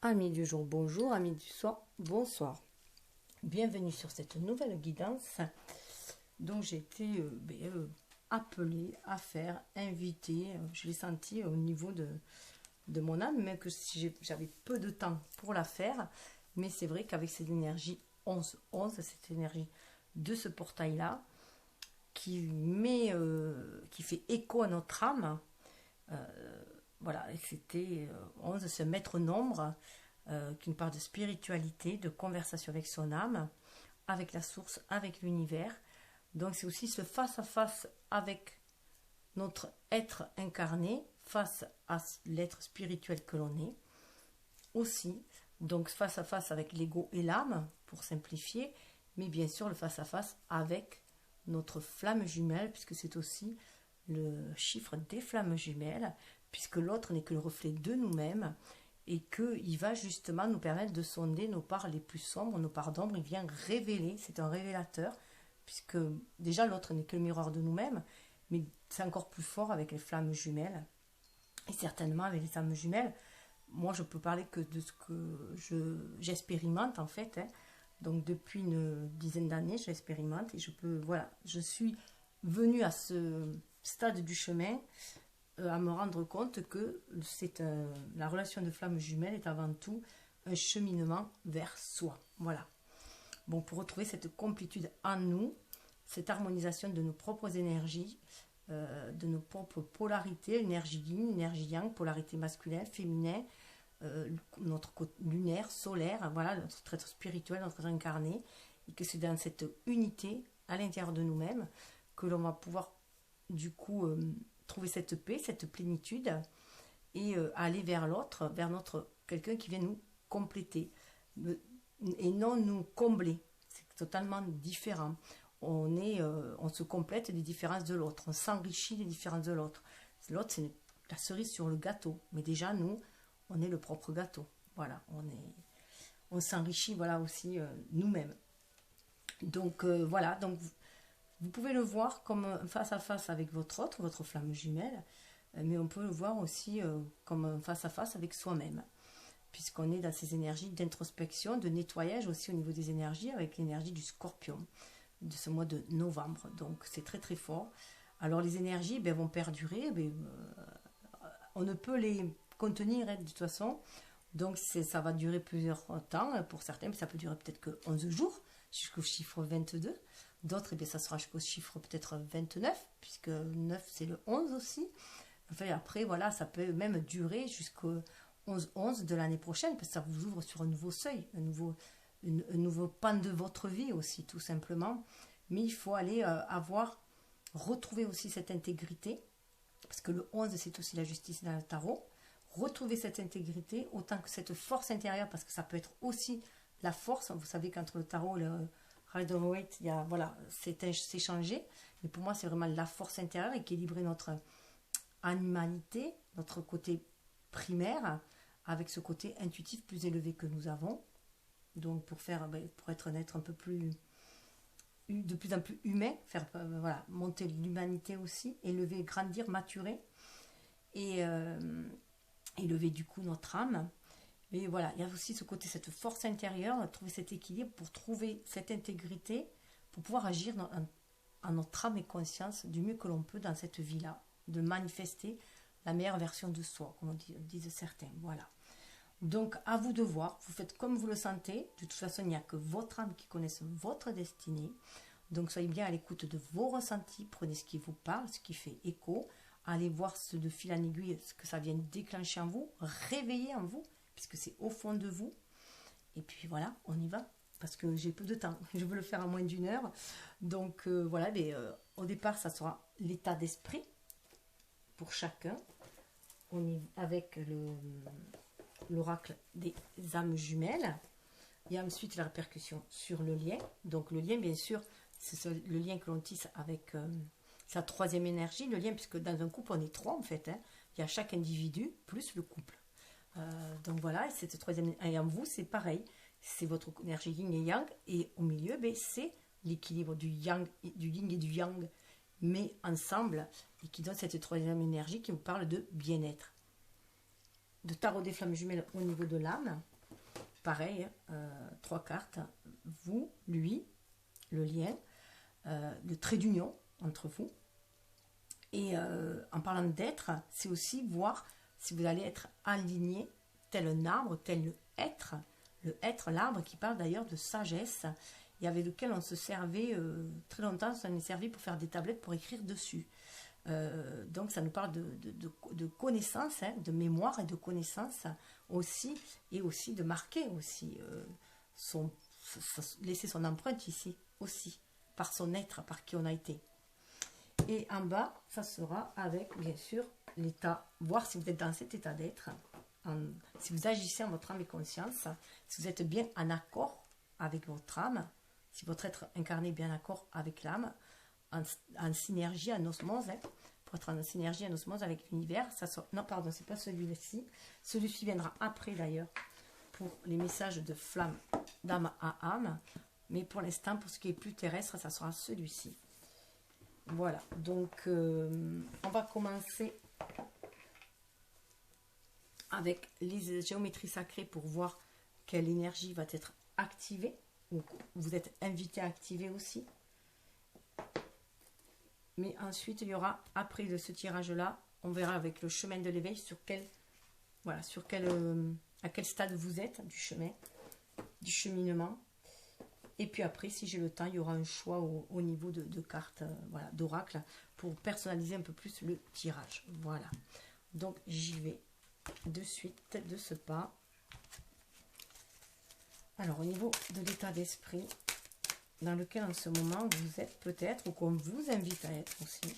Amis du jour, bonjour, amis du soir, bonsoir. Bienvenue sur cette nouvelle guidance dont j'ai été appelée à faire, invitée. Je l'ai senti au niveau de mon âme, même que si j'avais peu de temps pour la faire. Mais c'est vrai qu'avec cette énergie 11-11, cette énergie de ce portail-là, qui fait écho à notre âme, voilà, et c'était 11, ce maître nombre qui nous parle de spiritualité, de conversation avec son âme, avec la source, avec l'univers. Donc c'est aussi ce face-à-face avec notre être incarné, face à l'être spirituel que l'on est. Aussi, donc face-à-face avec l'ego et l'âme, pour simplifier, mais bien sûr le face-à-face avec notre flamme jumelle, puisque c'est aussi le chiffre des flammes jumelles, puisque l'autre n'est que le reflet de nous-mêmes et qu'il va justement nous permettre de sonder nos parts les plus sombres, nos parts d'ombre. Il vient révéler, c'est un révélateur, puisque déjà l'autre n'est que le miroir de nous-mêmes, mais c'est encore plus fort avec les flammes jumelles. Et certainement avec les flammes jumelles, moi je peux parler que de ce que j'expérimente en fait. Donc depuis une dizaine d'années, j'expérimente et je suis venue à ce stade du chemin à me rendre compte que la relation de flamme jumelle est avant tout un cheminement vers soi. Voilà. Bon, pour retrouver cette complétude en nous, cette harmonisation de nos propres énergies, de nos propres polarités, énergie yin, énergie yang, polarité masculine, féminin, notre côté lunaire, solaire, voilà, notre être spirituel, notre être incarné, et que c'est dans cette unité à l'intérieur de nous-mêmes que l'on va pouvoir du coup trouver cette paix, cette plénitude et aller vers l'autre, vers quelqu'un qui vient nous compléter et non nous combler. C'est totalement différent. On se complète des différences de l'autre, on s'enrichit des différences de l'autre. L'autre, c'est la cerise sur le gâteau, mais déjà nous, on est le propre gâteau. Voilà, on s'enrichit voilà aussi nous-mêmes. Donc voilà, donc vous pouvez le voir comme face à face avec votre flamme jumelle, mais on peut le voir aussi comme face à face avec soi-même, puisqu'on est dans ces énergies d'introspection, de nettoyage aussi au niveau des énergies, avec l'énergie du scorpion de ce mois de novembre. Donc c'est très très fort. Alors les énergies vont perdurer, on ne peut les contenir de toute façon, donc ça va durer plusieurs temps pour certains, mais ça peut durer peut-être que 11 jours, jusqu'au chiffre 22. D'autres, ça sera jusqu'au chiffre peut-être 29, puisque 9 c'est le 11 aussi. Enfin, après, voilà, ça peut même durer jusqu'au 11-11 de l'année prochaine, parce que ça vous ouvre sur un nouveau seuil, un nouveau pan de votre vie aussi, tout simplement. Mais il faut aller retrouver aussi cette intégrité, parce que le 11 c'est aussi la justice dans le tarot. Retrouver cette intégrité, autant que cette force intérieure, parce que ça peut être aussi la force. Vous savez qu'entre le tarot et le Rider-Waite, voilà, c'est changé. Mais pour moi, c'est vraiment la force intérieure, équilibrer notre animalité, notre côté primaire, avec ce côté intuitif plus élevé que nous avons. Donc pour être un être un peu plus, de plus en plus humain, voilà, monter l'humanité aussi, élever, grandir, maturer, et élever du coup notre âme. Mais voilà, il y a aussi ce côté, cette force intérieure, trouver cet équilibre pour trouver cette intégrité, pour pouvoir agir en notre âme et conscience du mieux que l'on peut dans cette vie-là, de manifester la meilleure version de soi, comme disent certains. Voilà. Donc, à vous de voir, vous faites comme vous le sentez. De toute façon, il n'y a que votre âme qui connaisse votre destinée. Donc, soyez bien à l'écoute de vos ressentis, prenez ce qui vous parle, ce qui fait écho, allez voir ce de fil en aiguille, ce que ça vient déclencher en vous, réveiller en vous, puisque c'est au fond de vous. Et puis voilà, on y va, parce que j'ai peu de temps, je veux le faire en moins d'une heure. Donc voilà, au départ, ça sera l'état d'esprit pour chacun. On y avec l'oracle des âmes jumelles. Il y a ensuite la répercussion sur le lien. Donc le lien, bien sûr, c'est le lien que l'on tisse avec sa troisième énergie, le lien, puisque dans un couple, on est trois en fait. Il y a chaque individu plus le couple. Donc voilà, et cette troisième, et en vous c'est pareil, c'est votre énergie yin et yang, et au milieu c'est l'équilibre du yin et du yang, mais ensemble, et qui donne cette troisième énergie qui vous parle de bien-être. De tarot des flammes jumelles au niveau de l'âme, pareil, 3 cartes, vous, lui, le lien, le trait d'union entre vous. Et en parlant d'être, c'est aussi voir si vous allez être aligné tel un arbre, tel le être, l'arbre qui parle d'ailleurs de sagesse, et avec lequel on se servait très longtemps, ça nous servait pour faire des tablettes pour écrire dessus. Donc ça nous parle de connaissances, hein, de mémoire et de connaissances aussi, et aussi de marquer aussi, laisser son empreinte ici aussi, par son être, par qui on a été. Et en bas, ça sera avec, bien sûr, l'état, voir si vous êtes dans cet état d'être, si vous agissez en votre âme et conscience, si vous êtes bien en accord avec votre âme, si votre être incarné est bien en accord avec l'âme, en synergie, en osmose, hein, pour être en synergie, en osmose avec l'univers. Non, pardon, c'est pas celui-ci. Celui-ci viendra après d'ailleurs, pour les messages de flamme d'âme à âme. Mais pour l'instant, pour ce qui est plus terrestre, ça sera celui-ci. Voilà, donc on va commencer avec les géométries sacrées pour voir quelle énergie va être activée. Donc, vous êtes invité à activer aussi. Mais ensuite, il y aura, après de ce tirage-là, on verra avec le chemin de l'éveil à quel stade vous êtes du chemin, du cheminement. Et puis après, si j'ai le temps, il y aura un choix au niveau de cartes, d'oracle, pour personnaliser un peu plus le tirage. Voilà. Donc, j'y vais de suite, de ce pas. Alors, au niveau de l'état d'esprit dans lequel en ce moment vous êtes peut-être, ou qu'on vous invite à être aussi,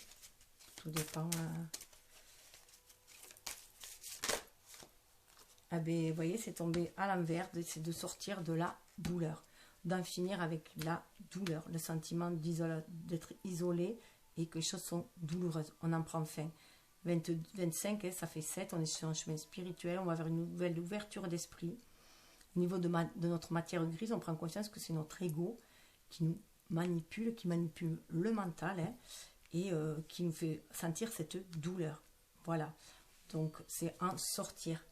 tout dépend. Ah ben, vous voyez, c'est tombé à l'envers, c'est de sortir de la douleur, d'en finir avec la douleur, le sentiment d'être isolé et que les choses sont douloureuses. On en prend fin. 25, ça fait 7, on est sur un chemin spirituel, on va vers une nouvelle ouverture d'esprit. Au niveau de notre matière grise, on prend conscience que c'est notre ego qui nous manipule, qui manipule le mental, hein, et qui nous fait sentir cette douleur. Voilà. Donc, c'est en sortir.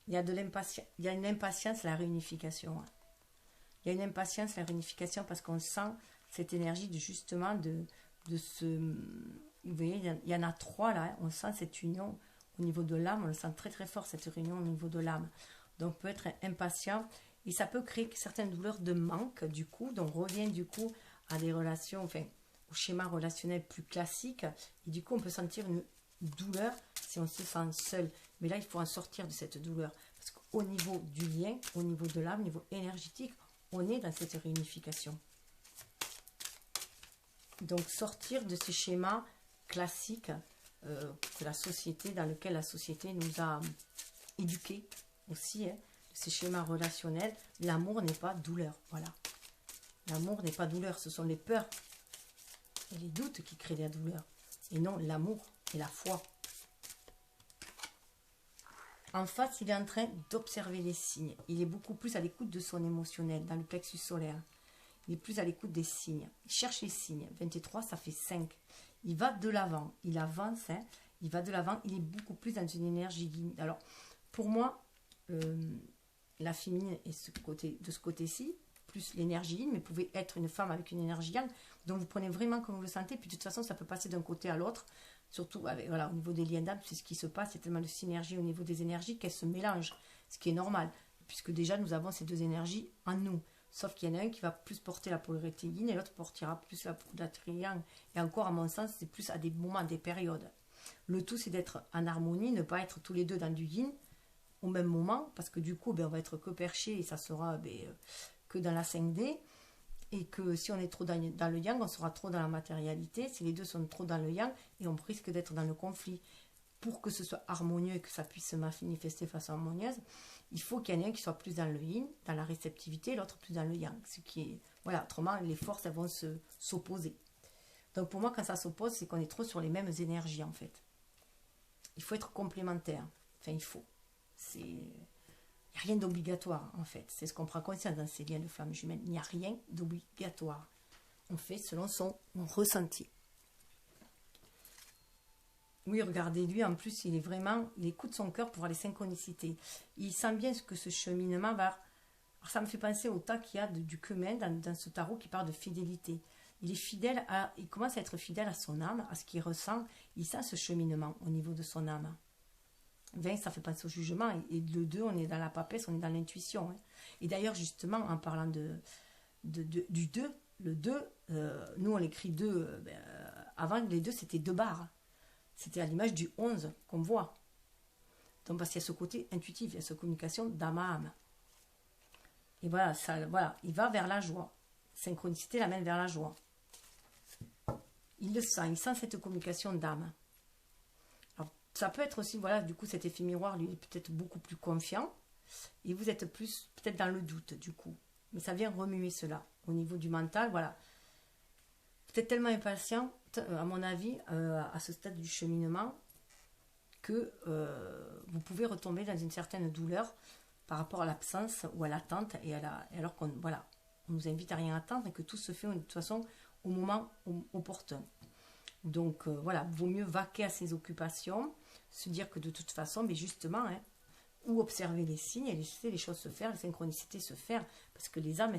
Il y a une impatience à la réunification. Hein. Il y a une impatience à la réunification parce qu'on sent cette énergie de justement de ce... Vous voyez, il y en a 3 là. Hein. On sent cette union au niveau de l'âme. On le sent très très fort, cette réunion au niveau de l'âme. Donc, on peut être impatient et ça peut créer certaines douleurs de manque du coup. Donc, on revient du coup à des relations, enfin, au schéma relationnel plus classique. Et du coup, on peut sentir une douleur si on se sent seul. Mais là, il faut en sortir de cette douleur. Parce qu'au niveau du lien, au niveau de l'âme, au niveau énergétique, on est dans cette réunification. Donc, sortir de ces schémas classiques que la société, dans lequel la société nous a éduqués aussi, hein, de ces schémas relationnels. L'amour n'est pas douleur. Voilà. L'amour n'est pas douleur. Ce sont les peurs et les doutes qui créent la douleur. Et non l'amour et la foi. En face, il est en train d'observer les signes. Il est beaucoup plus à l'écoute de son émotionnel, dans le plexus solaire. Il est plus à l'écoute des signes. Il cherche les signes. 23, ça fait 5. Il va de l'avant. Il avance. Hein. Il va de l'avant. Il est beaucoup plus dans une énergie yin. Alors, pour moi, la féminine est de ce côté-ci, plus l'énergie yin, mais vous pouvez être une femme avec une énergie yang. Donc, vous prenez vraiment comme vous le sentez. Puis, de toute façon, ça peut passer d'un côté à l'autre. Surtout avec, voilà, au niveau des liens d'âme, c'est ce qui se passe. Il y a tellement de synergie au niveau des énergies qu'elles se mélangent, ce qui est normal, puisque déjà nous avons ces 2 énergies en nous. Sauf qu'il y en a un qui va plus porter la polarité yin et l'autre portera plus la polarité yang. Et encore, à mon sens, c'est plus à des moments, des périodes. Le tout, c'est d'être en harmonie, ne pas être tous les deux dans du yin au même moment, parce que du coup, on va être que perché et ça sera que dans la 5D. Et que si on est trop dans le yang, on sera trop dans la matérialité. Si les deux sont trop dans le yang, et on risque d'être dans le conflit. Pour que ce soit harmonieux et que ça puisse se manifester de façon harmonieuse, il faut qu'il y en ait un qui soit plus dans le yin, dans la réceptivité, et l'autre plus dans le yang. Ce qui est, voilà, autrement, les forces elles vont s'opposer. Donc pour moi, quand ça s'oppose, c'est qu'on est trop sur les mêmes énergies, en fait. Il faut être complémentaire. Enfin, il faut. Il n'y a rien d'obligatoire, en fait. C'est ce qu'on prend conscience dans ces liens de flammes jumelles. Il n'y a rien d'obligatoire. On fait selon son ressenti. Oui, regardez, lui, en plus, il écoute son cœur pour les synchronicités. Il sent bien que ce cheminement va... Alors, ça me fait penser au tas qu'il y a du Kemen dans ce tarot qui parle de fidélité. Il commence à être fidèle à son âme, à ce qu'il ressent. Il sent ce cheminement au niveau de son âme. 20, ça fait penser au jugement. Et le 2, on est dans la papesse, on est dans l'intuition. Hein. Et d'ailleurs, justement, en parlant du 2, le 2, nous, on l'écrit 2. Avant, les 2, c'était 2 barres. C'était à l'image du 11 qu'on voit. Donc, parce qu'il y a ce côté intuitif, il y a cette communication d'âme à âme. Et voilà, il va vers la joie. Synchronicité l'amène vers la joie. Il le sent, il sent cette communication d'âme. Alors, ça peut être aussi, voilà, du coup, cet effet miroir, lui, est peut-être beaucoup plus confiant. Et vous êtes plus, peut-être dans le doute, du coup. Mais ça vient remuer cela. Au niveau du mental, voilà. Peut-être tellement impatient, à mon avis, à ce stade du cheminement, que vous pouvez retomber dans une certaine douleur par rapport à l'absence ou à l'attente, et alors qu'on voilà, on nous invite à rien attendre et que tout se fait de toute façon au moment opportun. Donc voilà, vaut mieux vaquer à ses occupations, se dire que de toute façon, mais justement, hein, ou observer les signes et laisser les choses se faire, les synchronicités se faire, parce que les âmes,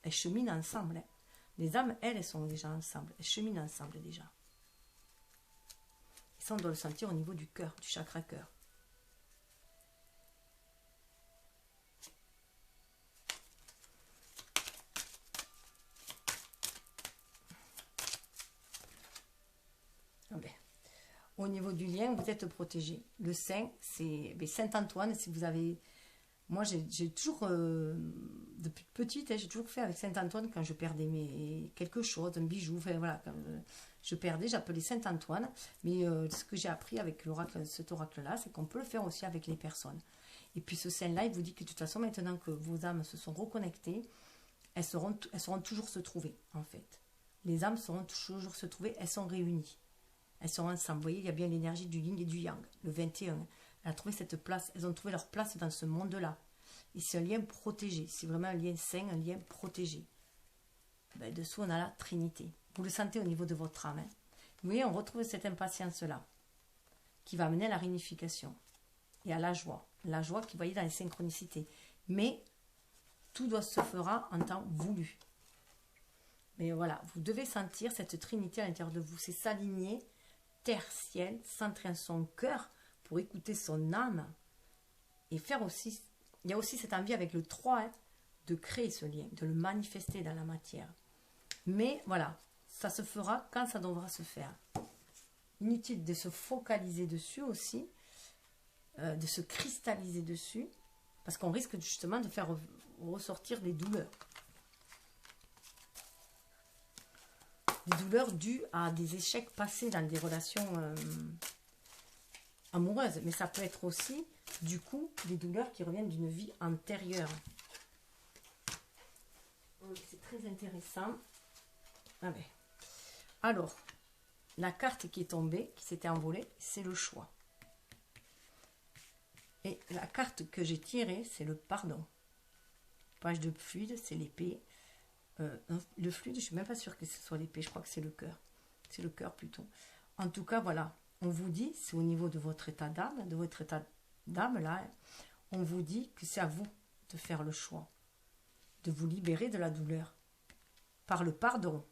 elles cheminent ensemble. Hein. Les âmes, elles sont déjà ensemble, elles cheminent ensemble déjà. Et ça, on doit le sentir au niveau du cœur, du chakra cœur. Au niveau du lien, vous êtes protégé. Le saint, c'est Saint-Antoine. Si vous avez... Moi, j'ai toujours, depuis petite, hein, j'ai toujours fait avec Saint-Antoine quand je perdais quelque chose, un bijou. Enfin, voilà, quand je perdais, j'appelais Saint-Antoine. Mais ce que j'ai appris avec cet oracle-là, c'est qu'on peut le faire aussi avec les personnes. Et puis ce saint-là, il vous dit que de toute façon, maintenant que vos âmes se sont reconnectées, elles sauront toujours se trouver, en fait. Les âmes sauront toujours se trouver, elles sont réunies. Elles sont ensemble. Vous voyez, il y a bien l'énergie du yin et du yang. Le 21, elle a trouvé cette place. Elles ont trouvé leur place dans ce monde-là. Et c'est un lien protégé. C'est vraiment un lien sain, un lien protégé. Ben, dessous, on a la Trinité. Vous le sentez au niveau de votre âme. Hein. Vous voyez, on retrouve cette impatience-là qui va amener à la réunification et à la joie. La joie qui, vous voyez, dans les synchronicités. Mais tout se fera en temps voulu. Mais voilà, vous devez sentir cette Trinité à l'intérieur de vous. C'est s'aligner terre, ciel, centrer son cœur pour écouter son âme et faire aussi, il y a aussi cette envie avec le 3 hein, de créer ce lien, de le manifester dans la matière. Mais voilà, ça se fera quand ça devra se faire. Inutile de se focaliser dessus aussi, de se cristalliser dessus, parce qu'on risque justement de faire ressortir des douleurs. Des douleurs dues à des échecs passés dans des relations amoureuses. Mais ça peut être aussi, du coup, des douleurs qui reviennent d'une vie antérieure. C'est très intéressant. Ah ben. Alors, la carte qui est tombée, qui s'était envolée, c'est le choix. Et la carte que j'ai tirée, c'est le pardon. Page de fluide, c'est l'épée. Le fluide, je ne suis même pas sûre que ce soit l'épée, je crois que c'est le cœur. C'est le cœur plutôt. En tout cas, voilà, on vous dit, c'est au niveau de votre état d'âme, là, on vous dit que c'est à vous de faire le choix, de vous libérer de la douleur, par le pardon.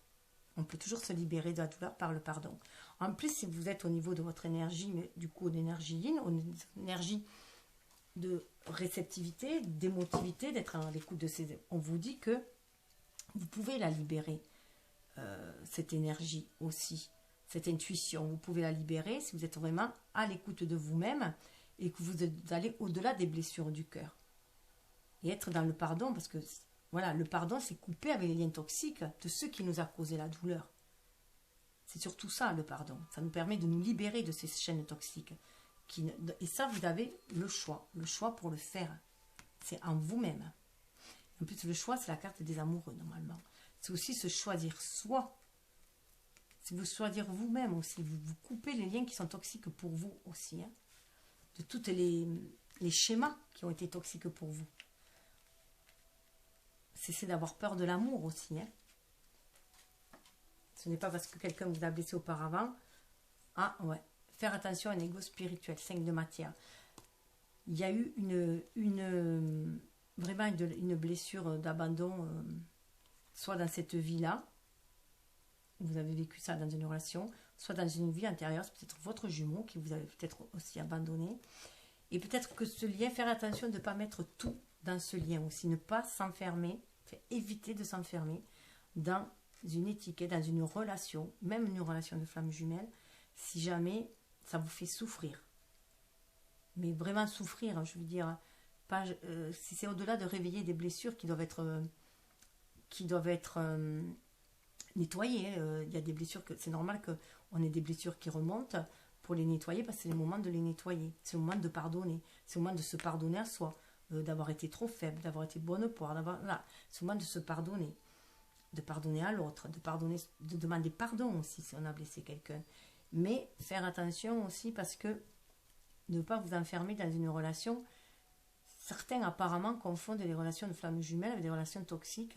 On peut toujours se libérer de la douleur par le pardon. En plus, si vous êtes au niveau de votre énergie, mais du coup, d'énergie yin, une énergie de réceptivité, d'émotivité, d'être à l'écoute de ces... On vous dit que vous pouvez la libérer, cette énergie aussi, cette intuition. Vous pouvez la libérer si vous êtes vraiment à l'écoute de vous-même et que vous allez au-delà des blessures du cœur. Et être dans le pardon, parce que voilà, le pardon, c'est couper avec les liens toxiques de ceux qui nous a causé la douleur. C'est surtout ça, le pardon. Ça nous permet de nous libérer de ces chaînes toxiques. Et ça, vous avez le choix pour le faire. C'est en vous-même. En plus, le choix, c'est la carte des amoureux, normalement. C'est aussi se choisir soi. C'est vous choisir vous-même aussi. Vous coupez les liens qui sont toxiques pour vous aussi. Hein, de tous les schémas qui ont été toxiques pour vous. Cessez d'avoir peur de l'amour aussi. Hein. Ce n'est pas parce que quelqu'un vous a blessé auparavant. Ah ouais, faire attention à un ego spirituel, 5 de matière. Il y a eu vraiment une blessure d'abandon, soit dans cette vie-là, vous avez vécu ça dans une relation, soit dans une vie antérieure, c'est peut-être votre jumeau qui vous avez peut-être aussi abandonné. Et peut-être que ce lien, faire attention de ne pas mettre tout dans ce lien aussi, ne pas s'enfermer, éviter de s'enfermer dans une étiquette, dans une relation, même une relation de flamme jumelle, si jamais ça vous fait souffrir. Mais vraiment souffrir, je veux dire, pas, si c'est au-delà de réveiller des blessures qui doivent être nettoyées. Il y a des blessures que c'est normal qu'on ait des blessures qui remontent pour les nettoyer, parce que c'est le moment de les nettoyer, c'est le moment de pardonner, c'est le moment de se pardonner à soi, d'avoir été trop faible, d'avoir été bonne poire, c'est le moment de se pardonner, de pardonner à l'autre, de demander pardon aussi si on a blessé quelqu'un. Mais faire attention aussi parce que ne pas vous enfermer dans une relation. Certains apparemment confondent les relations de flammes jumelles avec des relations toxiques.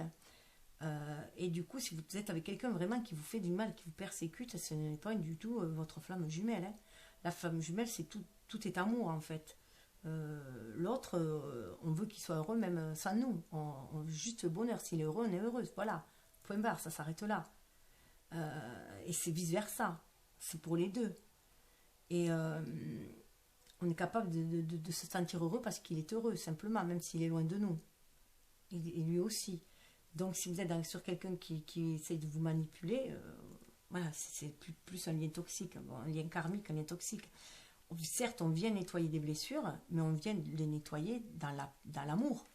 Et du coup, si vous êtes avec quelqu'un vraiment qui vous fait du mal, qui vous persécute, ce n'est pas du tout votre flamme jumelle. Hein. La flamme jumelle, c'est tout est amour en fait. L'autre, on veut qu'il soit heureux même sans nous. On veut juste le bonheur. S'il est heureux, on est heureuse. Voilà. Point barre, ça s'arrête là. Et c'est vice versa. C'est pour les deux. Et on est capable de se sentir heureux parce qu'il est heureux, simplement, même s'il est loin de nous. Et lui aussi. Donc, si vous êtes sur quelqu'un qui essaie de vous manipuler, voilà, c'est plus un lien toxique, bon, un lien karmique, un lien toxique. Certes, on vient nettoyer des blessures, mais on vient les nettoyer dans l'amour.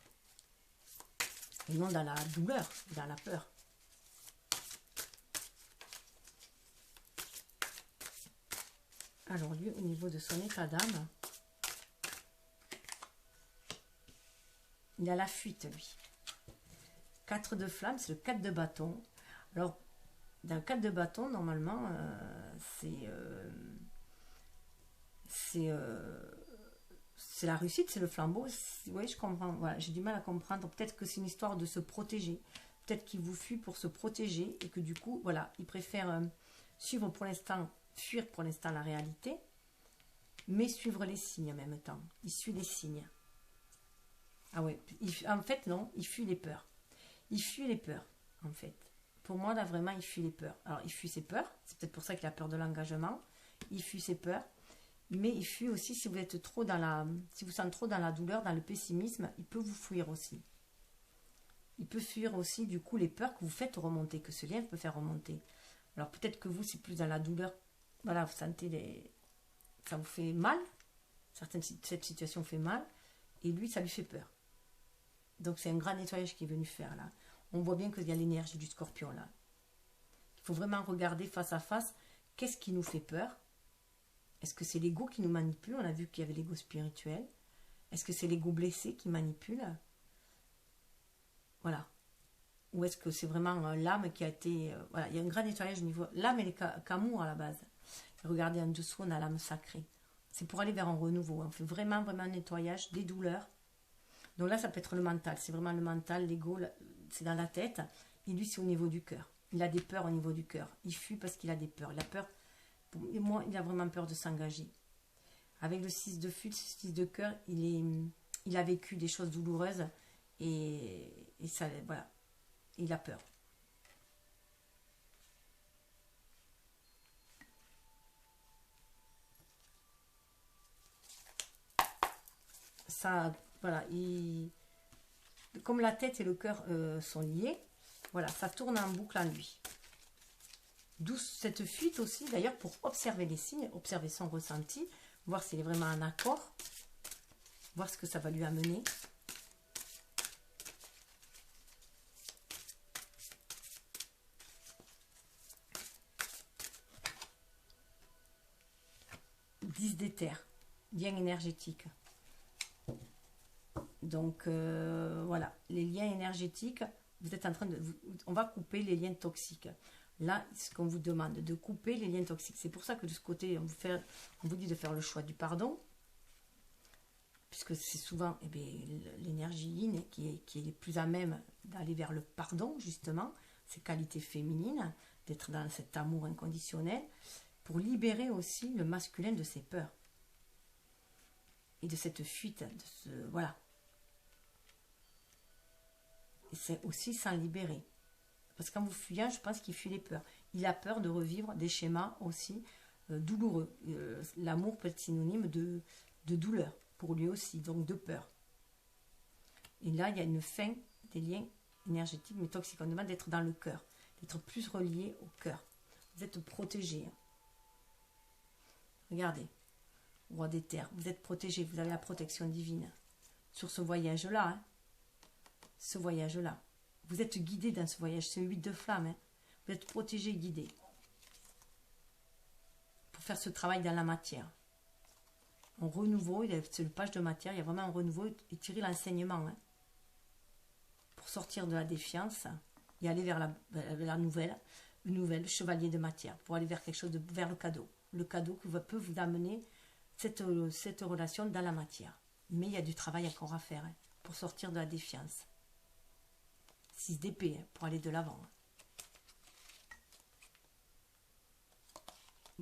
Et non dans la douleur, dans la peur. Alors lui, au niveau de son état d'âme, il a la fuite, lui. 4 de flamme, c'est le 4 de bâton. Alors, dans le 4 de bâton, normalement, c'est la réussite, c'est le flambeau. Oui, je comprends. Voilà, j'ai du mal à comprendre. Peut-être que c'est une histoire de se protéger. Peut-être qu'il vous fuit pour se protéger et que du coup, voilà, il préfère suivre pour l'instant, fuir pour l'instant la réalité, mais suivre les signes en même temps. Il suit les signes. Ah ouais, en fait, non, il fuit les peurs. Il fuit les peurs, en fait. Pour moi, là, vraiment, il fuit les peurs. Alors, il fuit ses peurs. C'est peut-être pour ça qu'il a peur de l'engagement. Il fuit ses peurs. Mais il fuit aussi si vous êtes trop si vous sentez trop dans la douleur, dans le pessimisme, il peut vous fuir aussi. Il peut fuir aussi, du coup, les peurs que vous faites remonter, que ce lien peut faire remonter. Alors, peut-être que vous, c'est plus dans la douleur. Voilà, vous sentez ça vous fait mal. Cette situation fait mal. Et lui, ça lui fait peur. Donc, c'est un grand nettoyage qui est venu faire, là. On voit bien qu'il y a l'énergie du scorpion, là. Il faut vraiment regarder face à face. Qu'est-ce qui nous fait peur? Est-ce que c'est l'ego qui nous manipule? On a vu qu'il y avait l'ego spirituel. Est-ce que c'est l'ego blessé qui manipule? Voilà. Ou est-ce que c'est vraiment l'âme qui a été... voilà, il y a un grand nettoyage au niveau... L'âme, elle est qu'amour à la base. Et regardez en dessous, on a l'âme sacrée. C'est pour aller vers un renouveau. On fait vraiment, vraiment un nettoyage des douleurs. Donc là, ça peut être le mental. C'est vraiment le mental, l'ego, c'est dans la tête. Et lui, c'est au niveau du cœur. Il a des peurs au niveau du cœur. Il fuit parce qu'il a des peurs. Il a peur... Moi, il a vraiment peur de s'engager. Avec le 6 de fuite, le 6 de cœur, il a vécu des choses douloureuses et ça, voilà, il a peur. Ça, voilà, comme la tête et le cœur sont liés, voilà, ça tourne en boucle en lui. D'où cette fuite aussi, d'ailleurs, pour observer les signes, observer son ressenti, voir s'il est vraiment en accord, voir ce que ça va lui amener. D'éther, lien énergétique. Donc, voilà, les liens énergétiques, vous êtes en train de... on va couper les liens toxiques. Là, ce qu'on vous demande, de couper les liens toxiques. C'est pour ça que de ce côté, on vous dit de faire le choix du pardon. Puisque c'est souvent l'énergie yin qui est plus à même d'aller vers le pardon, justement. Ces qualités féminines, d'être dans cet amour inconditionnel. pour libérer aussi le masculin de ses peurs. Et de cette fuite, de ce... Voilà. Et c'est aussi s'en libérer. Parce qu'en vous fuyant, je pense qu'il fuit les peurs. Il a peur de revivre des schémas aussi douloureux. L'amour peut être synonyme de douleur pour lui aussi, donc de peur. Et là, il y a une fin des liens énergétiques, mais toxiques. On demande d'être dans le cœur, d'être plus relié au cœur. Vous êtes protégé. Regardez, roi des terres, vous êtes protégé, vous avez la protection divine. Sur ce voyage-là, hein, ce voyage-là. Vous êtes guidé dans ce voyage, c'est 8 de flamme. Hein. Vous êtes protégé, guidé. Pour faire ce travail dans la matière. En renouveau, c'est le page de matière, il y a vraiment un renouveau et tirer l'enseignement. Hein. Pour sortir de la défiance et aller vers la nouvelle, le nouvel chevalier de matière. Pour aller vers quelque chose, vers le cadeau. Le cadeau qui peut vous amener cette relation dans la matière. Mais il y a du travail encore à faire hein, pour sortir de la défiance. 6 d'épée hein, pour aller de l'avant.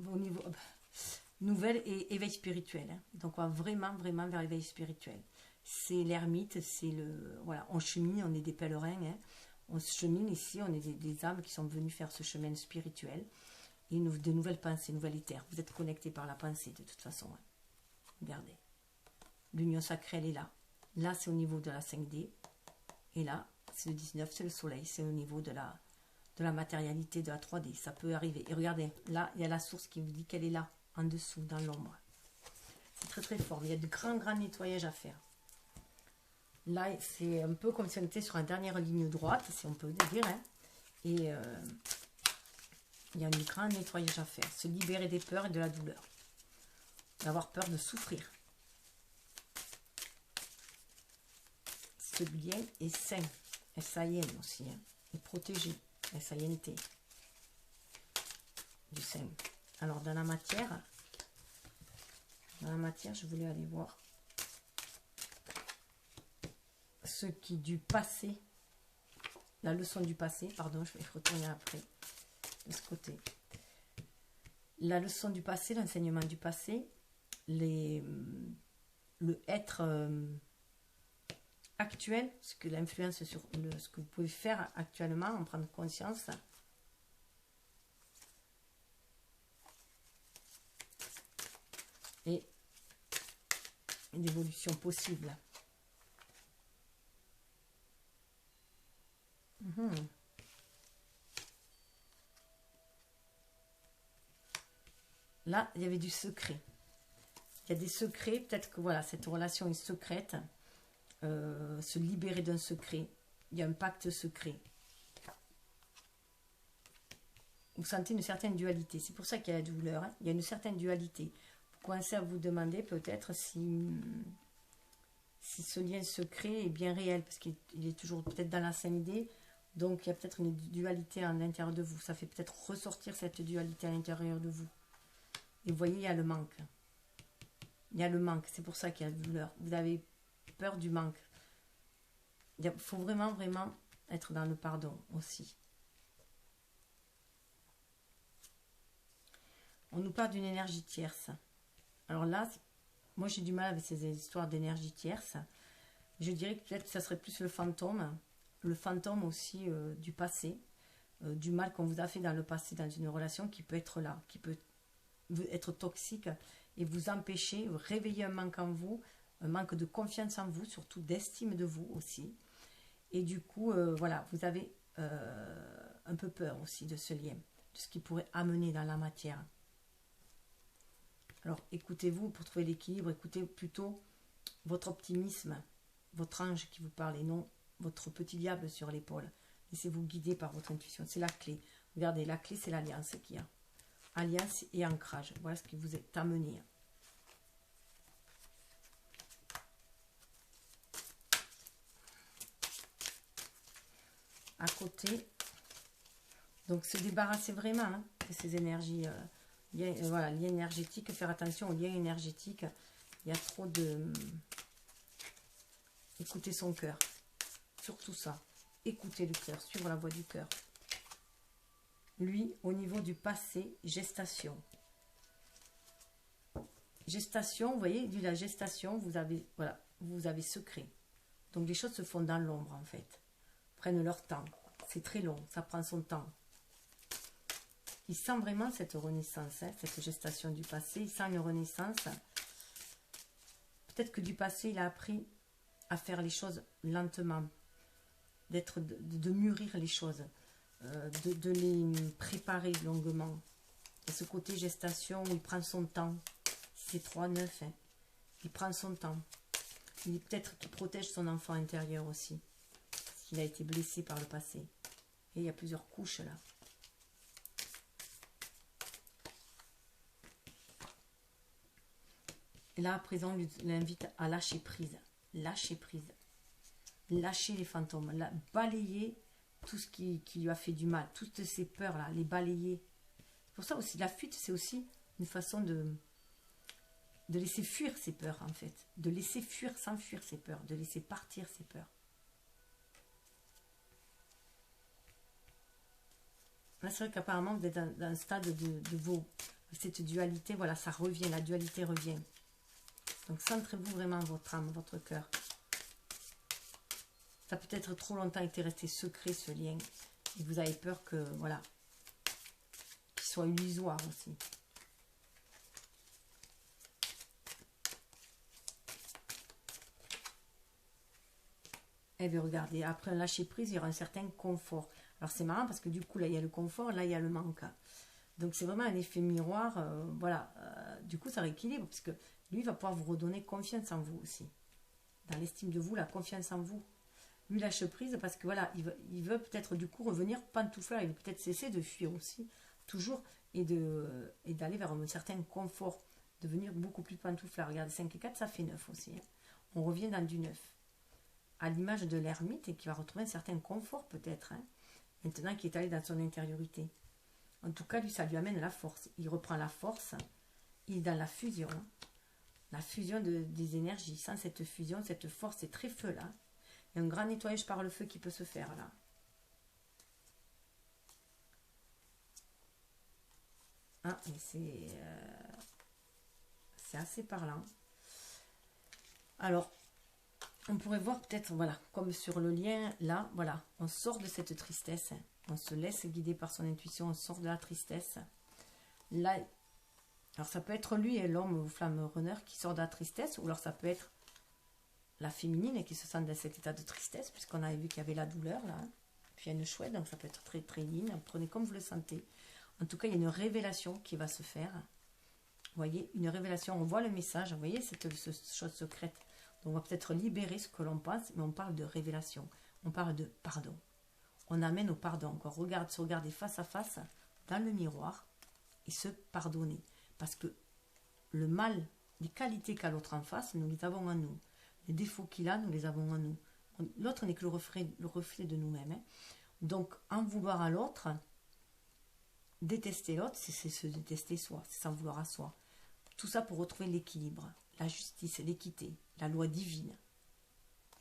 Au niveau nouvelle et éveil spirituel. Hein. Donc on va vraiment vers l'éveil spirituel. C'est l'ermite, c'est le... Voilà, on chemine, on est des pèlerins. Hein. On chemine ici, on est des âmes qui sont venues faire ce chemin spirituel. Et de nouvelles pensées, nouvelles éthers. Vous êtes connectés par la pensée de toute façon. Hein. Regardez. L'union sacrée, elle est là. Là, c'est au niveau de la 5D. Et là, c'est le 19, c'est le soleil. C'est au niveau de la matérialité, de la 3D. Ça peut arriver. Et regardez, là, il y a la source qui vous dit qu'elle est là, en dessous, dans l'ombre. C'est très très fort. Mais il y a de grands nettoyages à faire. Là, c'est un peu comme si on était sur une dernière ligne droite, si on peut le dire. Hein. Et il y a un grand nettoyage à faire. Se libérer des peurs et de la douleur. D'avoir peur de souffrir. Ce lien est sain. S-A-I-N aussi. Hein. Et protégé. S-A-I-N-T. Du sain. Alors, dans la matière, je voulais aller voir ce qui du passé, la leçon du passé, pardon, je vais retourner après, de ce côté. La leçon du passé, l'enseignement du passé, le être actuel, ce que l'influence sur ce que vous pouvez faire actuellement, en prendre conscience. Et une évolution possible. Là, il y avait du secret. Il y a des secrets, peut-être que voilà, cette relation est secrète. Se libérer d'un secret. Il y a un pacte secret. Vous sentez une certaine dualité. C'est pour ça qu'il y a la douleur. Hein. Il y a une certaine dualité. Vous commencez à vous demander peut-être si ce lien secret est bien réel. Parce qu'il est toujours peut-être dans la 5D. Donc il y a peut-être une dualité à l'intérieur de vous. Ça fait peut-être ressortir cette dualité à l'intérieur de vous. Et vous voyez, il y a le manque. Il y a le manque. C'est pour ça qu'il y a la douleur. Vous avez peur du manque. Il faut vraiment être dans le pardon aussi. On nous parle d'une énergie tierce. Alors là, moi j'ai du mal avec ces histoires d'énergie tierce. Je dirais que peut-être que ça serait plus le fantôme aussi du passé, du mal qu'on vous a fait dans le passé, dans une relation qui peut être là, qui peut être toxique et vous empêcher, réveiller un manque en vous, un manque de confiance en vous, surtout d'estime de vous aussi. Et du coup, voilà, vous avez un peu peur aussi de ce lien, de ce qui pourrait amener dans la matière. Alors, écoutez-vous pour trouver l'équilibre, écoutez plutôt votre optimisme, votre ange qui vous parle et non votre petit diable sur l'épaule. Laissez-vous guider par votre intuition, c'est la clé. Regardez, la clé, c'est l'alliance qu'il y a. Alliance et ancrage, voilà ce qui vous est amené. À côté, donc se débarrasser vraiment hein, de ces énergies, voilà, liens énergétiques, faire attention aux liens énergétiques. Il y a trop de... Écoutez son cœur, surtout ça. Écoutez le cœur, suivre la voie du cœur. Lui, au niveau du passé, gestation. gestation, vous voyez, de la gestation, vous avez, voilà, vous avez secret. Donc les choses se font dans l'ombre en fait. Prennent leur temps. C'est très long, ça prend son temps. Il sent vraiment cette renaissance, hein, cette gestation du passé. Il sent une renaissance. Peut-être que du passé, il a appris à faire les choses lentement, de mûrir les choses, de les préparer longuement. Et ce côté gestation où il prend son temps, c'est 3-9, hein, il prend son temps. Il peut-être qu'il protège son enfant intérieur aussi, parce qu'il a été blessé par le passé. Et il y a plusieurs couches là. Et là, à présent, on l'invite à lâcher prise. Lâcher prise. Lâcher les fantômes. Balayer tout ce qui lui a fait du mal. Toutes ces peurs-là, les balayer. Pour ça aussi, la fuite, c'est aussi une façon de laisser fuir ses peurs, en fait. De laisser fuir, s'enfuir ses peurs. De laisser partir ses peurs. Là, c'est vrai qu'apparemment, vous êtes dans un stade de cette dualité. Voilà, ça revient. La dualité revient. Donc, centrez-vous vraiment votre âme, votre cœur. Ça peut être trop longtemps été resté secret, ce lien. Et vous avez peur que, voilà, qu'il soit illusoire aussi. Et bien, regardez, après un lâcher prise, il y aura un certain confort. Alors, c'est marrant parce que du coup, là, il y a le confort, là, il y a le manque. Donc, c'est vraiment un effet miroir. Voilà. Du coup, ça rééquilibre parce que lui va pouvoir vous redonner confiance en vous aussi. Dans l'estime de vous, la confiance en vous. Lui lâche prise parce que voilà, il veut peut-être du coup revenir pantouflard. Il veut peut-être cesser de fuir aussi, toujours, et d'aller vers un certain confort, devenir beaucoup plus pantouflard. Regardez, 5 et 4, ça fait 9 aussi. Hein. On revient dans du 9. À l'image de l'ermite et qui va retrouver un certain confort peut-être. Hein, maintenant qu'il est allé dans son intériorité. En tout cas, lui, ça lui amène la force. Il reprend la force. Il est dans la fusion. Hein. La fusion des énergies. Sans cette fusion, cette force, c'est très feu là. Il y a un grand nettoyage par le feu qui peut se faire là. Ah, mais c'est assez parlant. Alors, on pourrait voir peut-être, voilà, comme sur le lien, là, voilà, on sort de cette tristesse. On se laisse guider par son intuition, on sort de la tristesse. Là, alors ça peut être lui et l'homme ou flamme runner qui sort de la tristesse, ou alors ça peut être la féminine qui se sent dans cet état de tristesse, puisqu'on avait vu qu'il y avait la douleur là. Puis il y a une chouette, donc ça peut être très très ligne. Prenez comme vous le sentez. En tout cas, il y a une révélation qui va se faire. Vous voyez, une révélation, on voit le message, vous voyez, cette chose secrète. Donc on va peut-être libérer ce que l'on pense, mais on parle de révélation. On parle de pardon. On amène au pardon. On regarde, se regarder face à face dans le miroir et se pardonner. Parce que le mal, les qualités qu'a l'autre en face, nous les avons en nous. Les défauts qu'il a, nous les avons en nous. L'autre n'est que le reflet de nous-mêmes. Hein. Donc, en vouloir à l'autre, détester l'autre, c'est se détester soi, c'est s'en vouloir à soi. Tout ça pour retrouver l'équilibre, la justice, l'équité, la loi divine.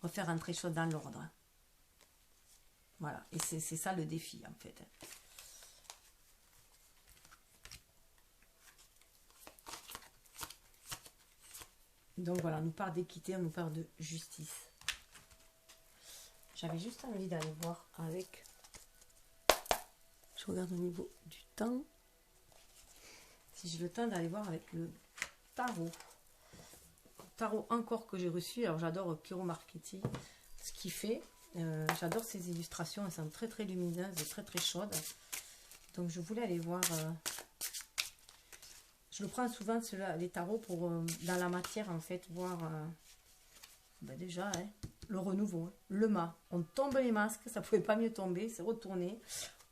Refaire entrer les choses dans l'ordre. Voilà, et c'est ça le défi en fait. Donc voilà, on nous parle d'équité, on nous parle de justice. J'avais juste envie d'aller voir avec... Je regarde au niveau du temps. Si j'ai le temps d'aller voir avec le tarot. Tarot encore que j'ai reçu. Alors j'adore Piero Marchetti, ce qu'il fait. J'adore ses illustrations. Elles sont très très lumineuses et très très chaudes. Donc je voulais aller voir... Je le prends souvent, les tarots, pour dans la matière, en fait, voir déjà hein, le renouveau, hein, le mât. On tombe les masques, ça ne pouvait pas mieux tomber, c'est retourné.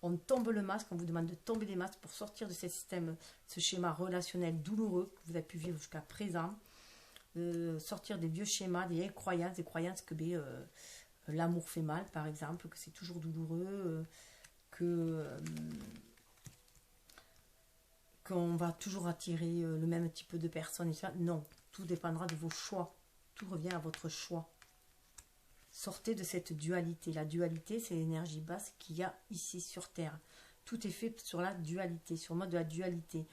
On tombe le masque, on vous demande de tomber les masques pour sortir de ce système, ce schéma relationnel douloureux que vous avez pu vivre jusqu'à présent. Sortir des vieux schémas, des vieilles croyances, des croyances que l'amour fait mal, par exemple, que c'est toujours douloureux, qu'on va toujours attirer le même type de personnes. Non, tout dépendra de vos choix. Tout revient à votre choix. Sortez de cette dualité. La dualité, c'est l'énergie basse qu'il y a ici sur Terre. Tout est fait sur la dualité, sur le mode de la dualité.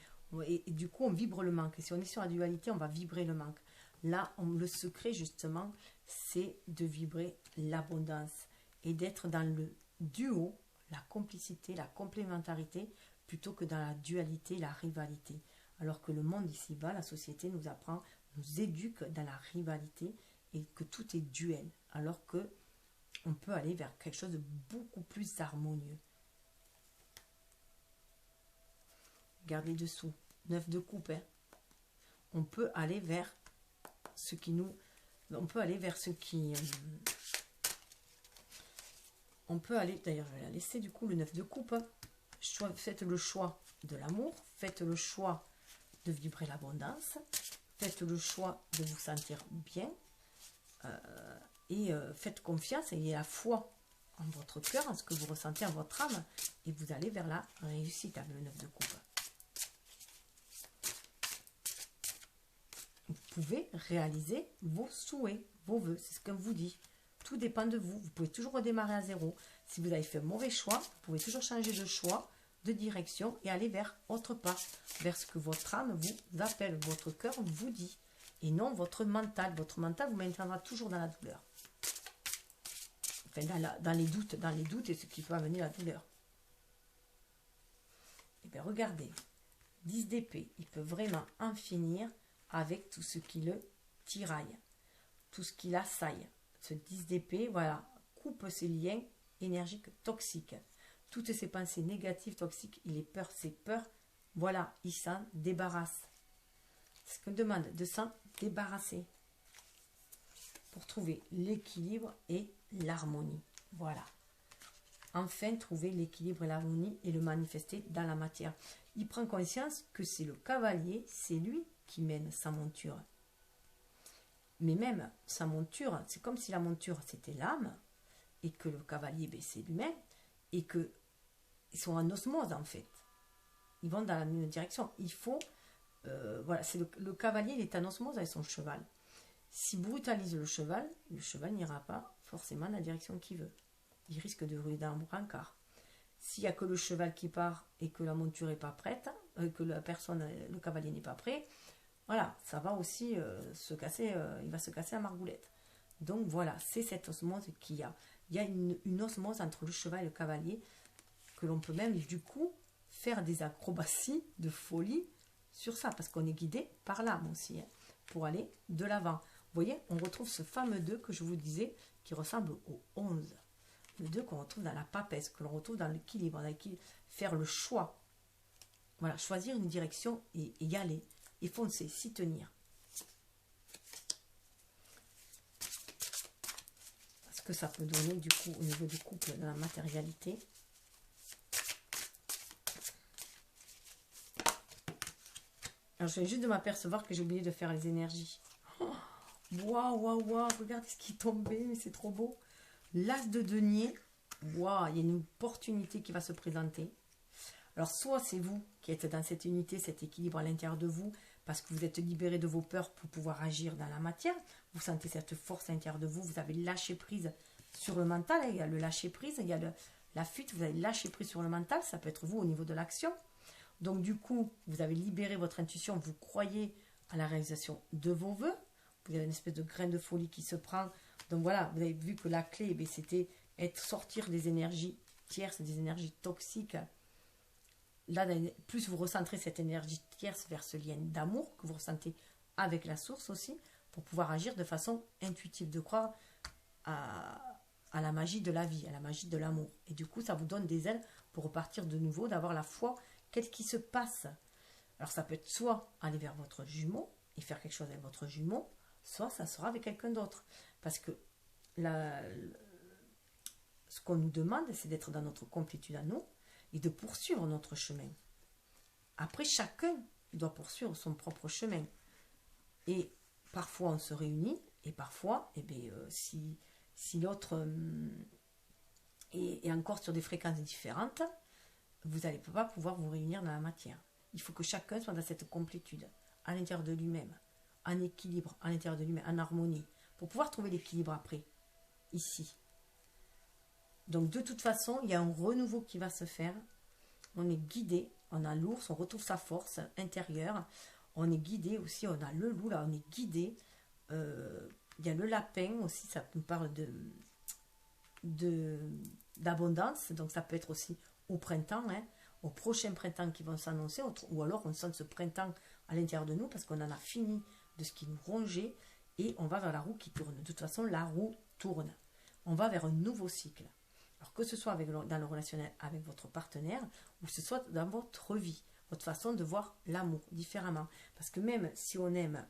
Et du coup, on vibre le manque. Et si on est sur la dualité, on va vibrer le manque. Là, le secret, justement, c'est de vibrer l'abondance et d'être dans le duo, la complicité, la complémentarité, plutôt que dans la dualité, la rivalité. Alors que le monde ici-bas, la société nous apprend, nous éduque dans la rivalité et que tout est duel. Alors que on peut aller vers quelque chose de beaucoup plus harmonieux. Regardez dessous, 9 de coupe. Hein. On peut aller vers ce qui nous... On peut aller vers ce qui... on peut aller... D'ailleurs, je vais la laisser du coup, le 9 de coupe. Hein. Faites le choix de l'amour. Faites le choix de vibrer l'abondance. Faites le choix de vous sentir bien. Faites confiance, ayez la foi en votre cœur, en ce que vous ressentez en votre âme. Et vous allez vers la réussite avec le 9 de coupe. Vous pouvez réaliser vos souhaits, vos vœux, c'est ce qu'on vous dit. Tout dépend de vous. Vous pouvez toujours redémarrer à zéro. Si vous avez fait un mauvais choix, vous pouvez toujours changer de choix, de direction et aller vers autre part, vers ce que votre âme vous appelle, votre cœur vous dit. Et non votre mental. Votre mental vous maintiendra toujours dans la douleur. Enfin, dans les doutes et ce qui peut amener la douleur. Et bien regardez, 10 d'épée, il peut vraiment en finir avec tout ce qui le tiraille, tout ce qui l'assaille. Ce 10 d'épée, voilà, coupe ses liens énergiques toxiques. Toutes ces pensées négatives, toxiques, il est peur, ses peurs, voilà, il s'en débarrasse. C'est ce qu'on demande, de s'en débarrasser pour trouver l'équilibre et l'harmonie. Voilà. Enfin, trouver l'équilibre et l'harmonie et le manifester dans la matière. Il prend conscience que c'est le cavalier, c'est lui qui mène sa monture. Mais même sa monture, c'est comme si la monture c'était l'âme et que le cavalier c'est lui-même et qu'ils sont en osmose en fait. Ils vont dans la même direction. Il faut, voilà, c'est le cavalier, il est en osmose avec son cheval. S'il brutalise le cheval n'ira pas forcément dans la direction qu'il veut. Il risque de rouler dans un brancard. S'il n'y a que le cheval qui part et que la monture n'est pas prête, que le cavalier n'est pas prêt, voilà, ça va aussi se casser, il va se casser la margoulette. Donc voilà, c'est cette osmose qu'il y a. Il y a une osmose entre le cheval et le cavalier que l'on peut même du coup faire des acrobaties de folie sur ça, parce qu'on est guidé par l'âme aussi, hein, pour aller de l'avant. Vous voyez, on retrouve ce fameux 2 que je vous disais, qui ressemble au 11. Le 2 qu'on retrouve dans la papesse, que l'on retrouve dans l'équilibre, faire le choix. Voilà, choisir une direction et y aller. Et foncer, s'y tenir. Ce que ça peut donner du coup au niveau du couple dans la matérialité. Alors je viens juste de m'apercevoir que j'ai oublié de faire les énergies. Waouh, waouh, waouh, regardez ce qui est tombé, mais c'est trop beau. L'as de denier, waouh, il y a une opportunité qui va se présenter. Alors, soit c'est vous qui êtes dans cette unité, cet équilibre à l'intérieur de vous, parce que vous êtes libéré de vos peurs pour pouvoir agir dans la matière. Vous sentez cette force à l'intérieur de vous, vous avez lâché prise sur le mental. Il y a le lâcher prise, il y a la fuite, vous avez lâché prise sur le mental. Ça peut être vous au niveau de l'action. Donc, du coup, vous avez libéré votre intuition, vous croyez à la réalisation de vos vœux. Vous avez une espèce de grain de folie qui se prend. Donc, voilà, vous avez vu que la clé, c'était sortir des énergies tierces, des énergies toxiques. Là, plus vous recentrez cette énergie tierce vers ce lien d'amour que vous ressentez avec la source aussi, pour pouvoir agir de façon intuitive, de croire à la magie de la vie, à la magie de l'amour. Et du coup, ça vous donne des ailes pour repartir de nouveau, d'avoir la foi. Qu'est-ce qui se passe? Alors, ça peut être soit aller vers votre jumeau et faire quelque chose avec votre jumeau, soit ça sera avec quelqu'un d'autre. Parce que ce qu'on nous demande, c'est d'être dans notre complétude à nous, et de poursuivre notre chemin. Après, chacun doit poursuivre son propre chemin. Et parfois, on se réunit, et parfois, si l'autre est encore sur des fréquences différentes, vous n'allez pas pouvoir vous réunir dans la matière. Il faut que chacun soit dans cette complétude, à l'intérieur de lui-même, en équilibre, à l'intérieur de lui-même, en harmonie, pour pouvoir trouver l'équilibre après, ici. Donc de toute façon, il y a un renouveau qui va se faire. On est guidé On a l'ours, on retrouve sa force intérieure. On est guidé aussi, on a le loup, là, on est guidé. Il y a le lapin aussi, ça nous parle d'abondance. Donc ça peut être aussi au printemps, hein, au prochain printemps qui vont s'annoncer. Ou alors on sent ce printemps à l'intérieur de nous parce qu'on en a fini de ce qui nous rongeait. Et on va vers la roue qui tourne. De toute façon, la roue tourne. On va vers un nouveau cycle. Alors que ce soit dans le relationnel avec votre partenaire ou que ce soit dans votre vie, votre façon de voir l'amour différemment. Parce que même si on aime,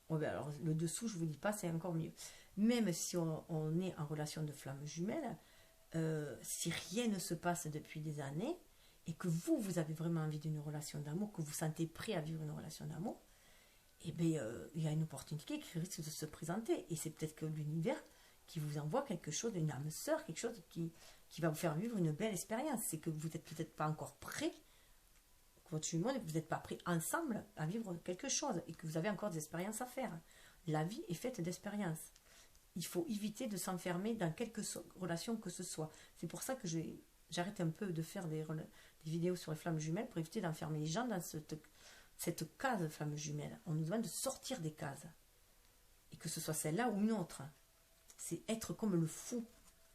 alors le dessous, je ne vous dis pas, c'est encore mieux. Même si on est en relation de flamme jumelle, si rien ne se passe depuis des années et que vous avez vraiment envie d'une relation d'amour, que vous sentez prêt à vivre une relation d'amour, eh bien, il y a une opportunité qui risque de se présenter. Et c'est peut-être que l'univers qui vous envoie quelque chose, une âme sœur, quelque chose qui va vous faire vivre une belle expérience. C'est que vous n'êtes peut-être pas encore prêt, votre jumeau, vous n'êtes pas prêts ensemble à vivre quelque chose et que vous avez encore des expériences à faire. La vie est faite d'expériences. Il faut éviter de s'enfermer dans quelque relation que ce soit. C'est pour ça que j'arrête un peu de faire des vidéos sur les flammes jumelles pour éviter d'enfermer les gens dans cette case flamme jumelle. On nous demande de sortir des cases. Et que ce soit celle-là ou une autre. C'est être comme le fou.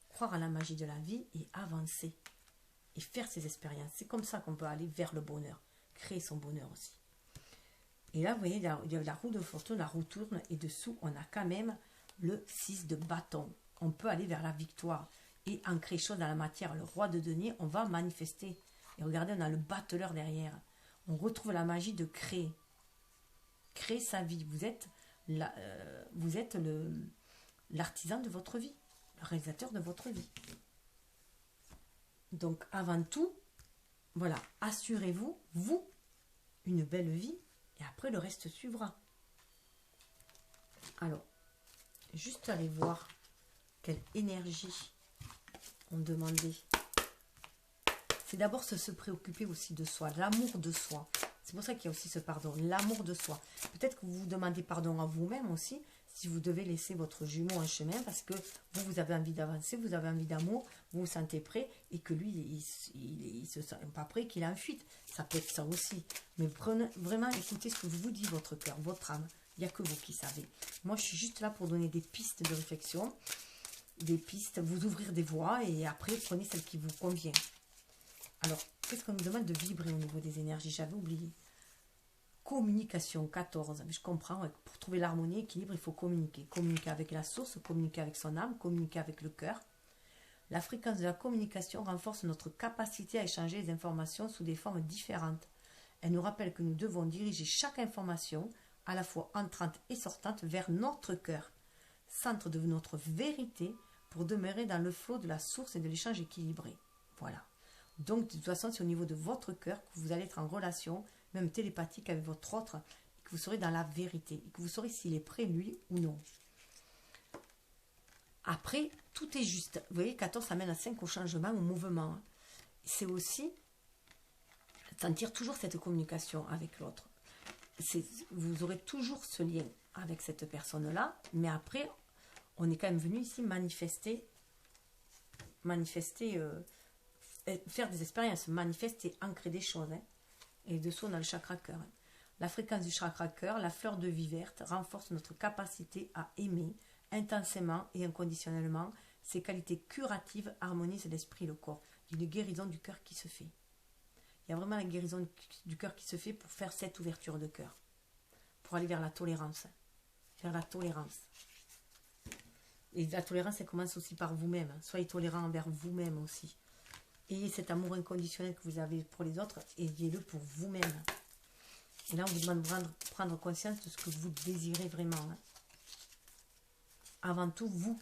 Croire à la magie de la vie et avancer. Et faire ses expériences. C'est comme ça qu'on peut aller vers le bonheur. Créer son bonheur aussi. Et là, vous voyez, il y a la roue de fortune, la roue tourne. Et dessous, on a quand même le 6 de bâton. On peut aller vers la victoire. Et ancrer chose dans la matière. Le roi de denier, on va manifester. Et regardez, on a le battleur derrière. On retrouve la magie de créer. Créer sa vie. Vous êtes l'artisan de votre vie. Le réalisateur de votre vie. Donc, avant tout, voilà, assurez-vous, vous, une belle vie. Et après, le reste suivra. Alors, juste aller voir quelle énergie on demandait. C'est d'abord se préoccuper aussi de soi, l'amour de soi. C'est pour ça qu'il y a aussi ce pardon, l'amour de soi. Peut-être que vous vous demandez pardon à vous-même aussi, si vous devez laisser votre jumeau en chemin, parce que vous avez envie d'avancer, vous avez envie d'amour, vous vous sentez prêt, et que lui, il ne se sent pas prêt, qu'il est en fuite. Ça peut être ça aussi. Mais prenez, vraiment, écoutez ce que vous dit votre cœur, votre âme. Il n'y a que vous qui savez. Moi, je suis juste là pour donner des pistes de réflexion, des pistes, vous ouvrir des voies, et après, prenez celle qui vous convient. Alors, qu'est-ce qu'on nous demande de vibrer au niveau des énergies? J'avais oublié. Communication, 14. Je comprends, pour trouver l'harmonie, l'équilibre, il faut communiquer. Communiquer avec la source, communiquer avec son âme, communiquer avec le cœur. La fréquence de la communication renforce notre capacité à échanger les informations sous des formes différentes. Elle nous rappelle que nous devons diriger chaque information, à la fois entrante et sortante, vers notre cœur, centre de notre vérité, pour demeurer dans le flot de la source et de l'échange équilibré. Voilà. Donc, de toute façon, c'est au niveau de votre cœur que vous allez être en relation, même télépathique, avec votre autre, et que vous serez dans la vérité, et que vous saurez s'il est prêt, lui, ou non. Après, tout est juste. Vous voyez, 14, ça mène à 5 au changement, au mouvement. C'est aussi sentir toujours cette communication avec l'autre. Vous aurez toujours ce lien avec cette personne-là, mais après, on est quand même venu ici manifester, faire des expériences, manifester, ancrer des choses. Hein. Et dessous, on a le chakra cœur. Hein. La fréquence du chakra cœur, la fleur de vie verte, renforce notre capacité à aimer intensément et inconditionnellement. Ces qualités curatives harmonisent l'esprit et le corps. Il y a une guérison du cœur qui se fait. Il y a vraiment la guérison du cœur qui se fait pour faire cette ouverture de cœur. Pour aller vers la tolérance. Vers la tolérance. Et la tolérance, elle commence aussi par vous-même. Soyez tolérant envers vous-même aussi. Ayez cet amour inconditionnel que vous avez pour les autres, ayez-le pour vous-même. Et là, on vous demande de prendre conscience de ce que vous désirez vraiment. Hein. Avant tout, vous.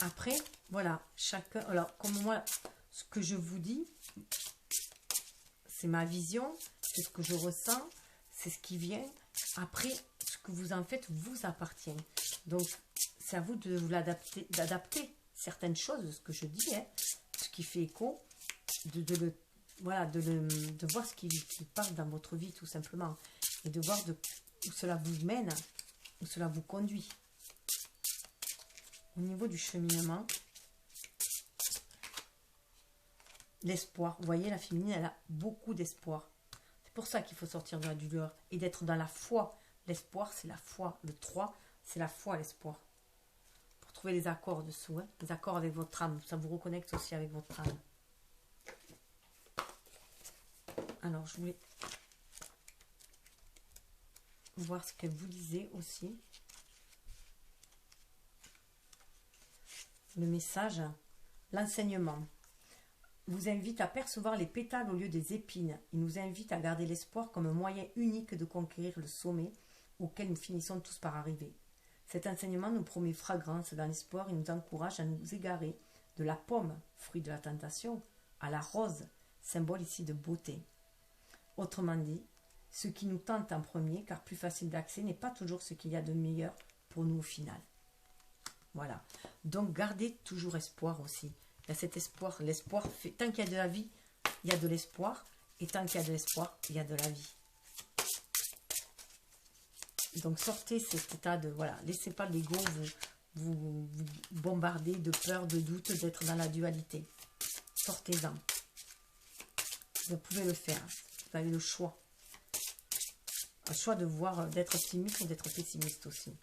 Après, voilà, chacun... Alors, comme moi, ce que je vous dis, c'est ma vision, c'est ce que je ressens, c'est ce qui vient. Après, ce que vous en faites vous appartient. Donc, c'est à vous de vous d'adapter certaines choses de ce que je dis, hein, ce qui fait écho, de voir ce qui passe dans votre vie tout simplement, et de voir où cela vous mène, où cela vous conduit. Au niveau du cheminement, l'espoir. Vous voyez, la féminine, elle a beaucoup d'espoir. C'est pour ça qu'il faut sortir de la douleur et d'être dans la foi. L'espoir, c'est la foi. Le 3, c'est la foi, l'espoir. Pour trouver les accords dessous, hein, les accords avec votre âme. Ça vous reconnecte aussi avec votre âme. Alors, je voulais voir ce que vous lisez aussi. Le message, l'enseignement vous invite à percevoir les pétales au lieu des épines. Il nous invite à garder l'espoir comme un moyen unique de conquérir le sommet auquel nous finissons tous par arriver. Cet enseignement nous promet fragrance dans l'espoir et nous encourage à nous égarer de la pomme, fruit de la tentation, à la rose, symbole ici de beauté. Autrement dit, ce qui nous tente en premier, car plus facile d'accès, n'est pas toujours ce qu'il y a de meilleur pour nous au final. Voilà. Donc, gardez toujours espoir aussi. Il y a cet espoir. L'espoir fait... Tant qu'il y a de la vie, il y a de l'espoir. Et tant qu'il y a de l'espoir, il y a de la vie. Donc, sortez cet état de... Voilà. Laissez pas l'ego vous bombarder de peur, de doute, d'être dans la dualité. Sortez-en. Vous pouvez le faire. Vous avez le choix. Un choix de voir, d'être optimiste ou d'être pessimiste aussi.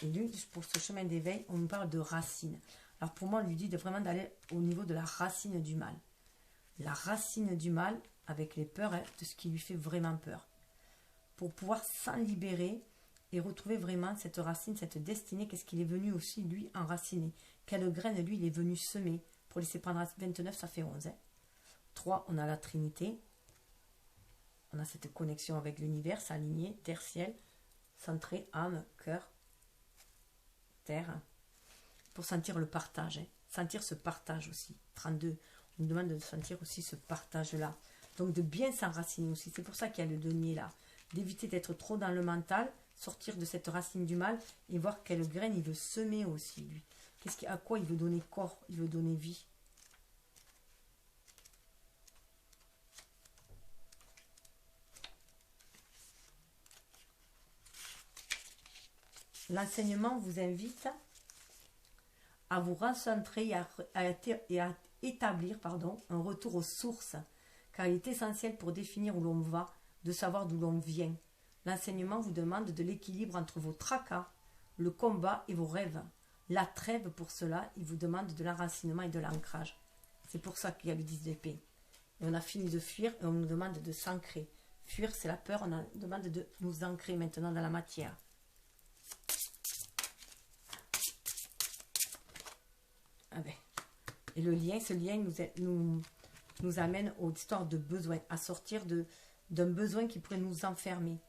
Et lui, pour ce chemin d'éveil, on nous parle de racine. Alors pour moi, on lui dit vraiment d'aller au niveau de la racine du mal. La racine du mal, avec les peurs, hein, de ce qui lui fait vraiment peur. Pour pouvoir s'en libérer et retrouver vraiment cette racine, cette destinée, qu'est-ce qu'il est venu aussi, lui, enraciner. Quelle graine, lui, il est venu semer. Pour laisser prendre 29, ça fait 11. Hein. 3, on a la Trinité. On a cette connexion avec l'univers, aligné, terre, ciel, centré, âme, cœur, terre, pour sentir le partage, hein. Sentir ce partage aussi. 32, on nous demande de sentir aussi ce partage-là. Donc de bien s'enraciner aussi. C'est pour ça qu'il y a le denier là. D'éviter d'être trop dans le mental, sortir de cette racine du mal et voir quelle graine il veut semer aussi, lui. À quoi il veut donner corps, il veut donner vie. L'enseignement vous invite à vous recentrer et à établir un retour aux sources, car il est essentiel pour définir où l'on va, de savoir d'où l'on vient. L'enseignement vous demande de l'équilibre entre vos tracas, le combat et vos rêves. La trêve, pour cela, il vous demande de l'enracinement et de l'ancrage. C'est pour ça qu'il y a le 10 d'épée. Et on a fini de fuir et on nous demande de s'ancrer. Fuir, c'est la peur, on nous demande de nous ancrer maintenant dans la matière. Ah ben. Et le lien, ce lien nous amène aux histoires de besoin, à sortir d'un besoin qui pourrait nous enfermer.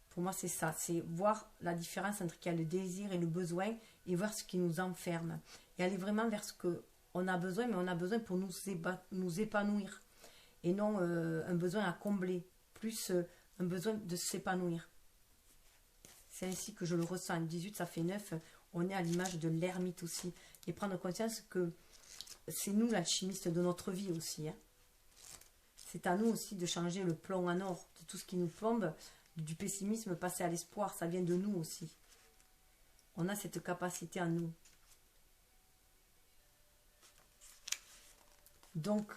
Pour moi, c'est ça, c'est voir la différence entre qu'il y a le désir et le besoin et voir ce qui nous enferme. Et aller vraiment vers ce qu'on a besoin, mais on a besoin pour nous épanouir. Et non un besoin à combler, plus un besoin de s'épanouir. C'est ainsi que je le ressens. 18, ça fait 9, on est à l'image de l'ermite aussi. Et prendre conscience que c'est nous l'alchimiste de notre vie aussi. Hein. C'est à nous aussi de changer le plomb en or, de tout ce qui nous plombe, du pessimisme passer à l'espoir, ça vient de nous aussi. On a cette capacité en nous. Donc,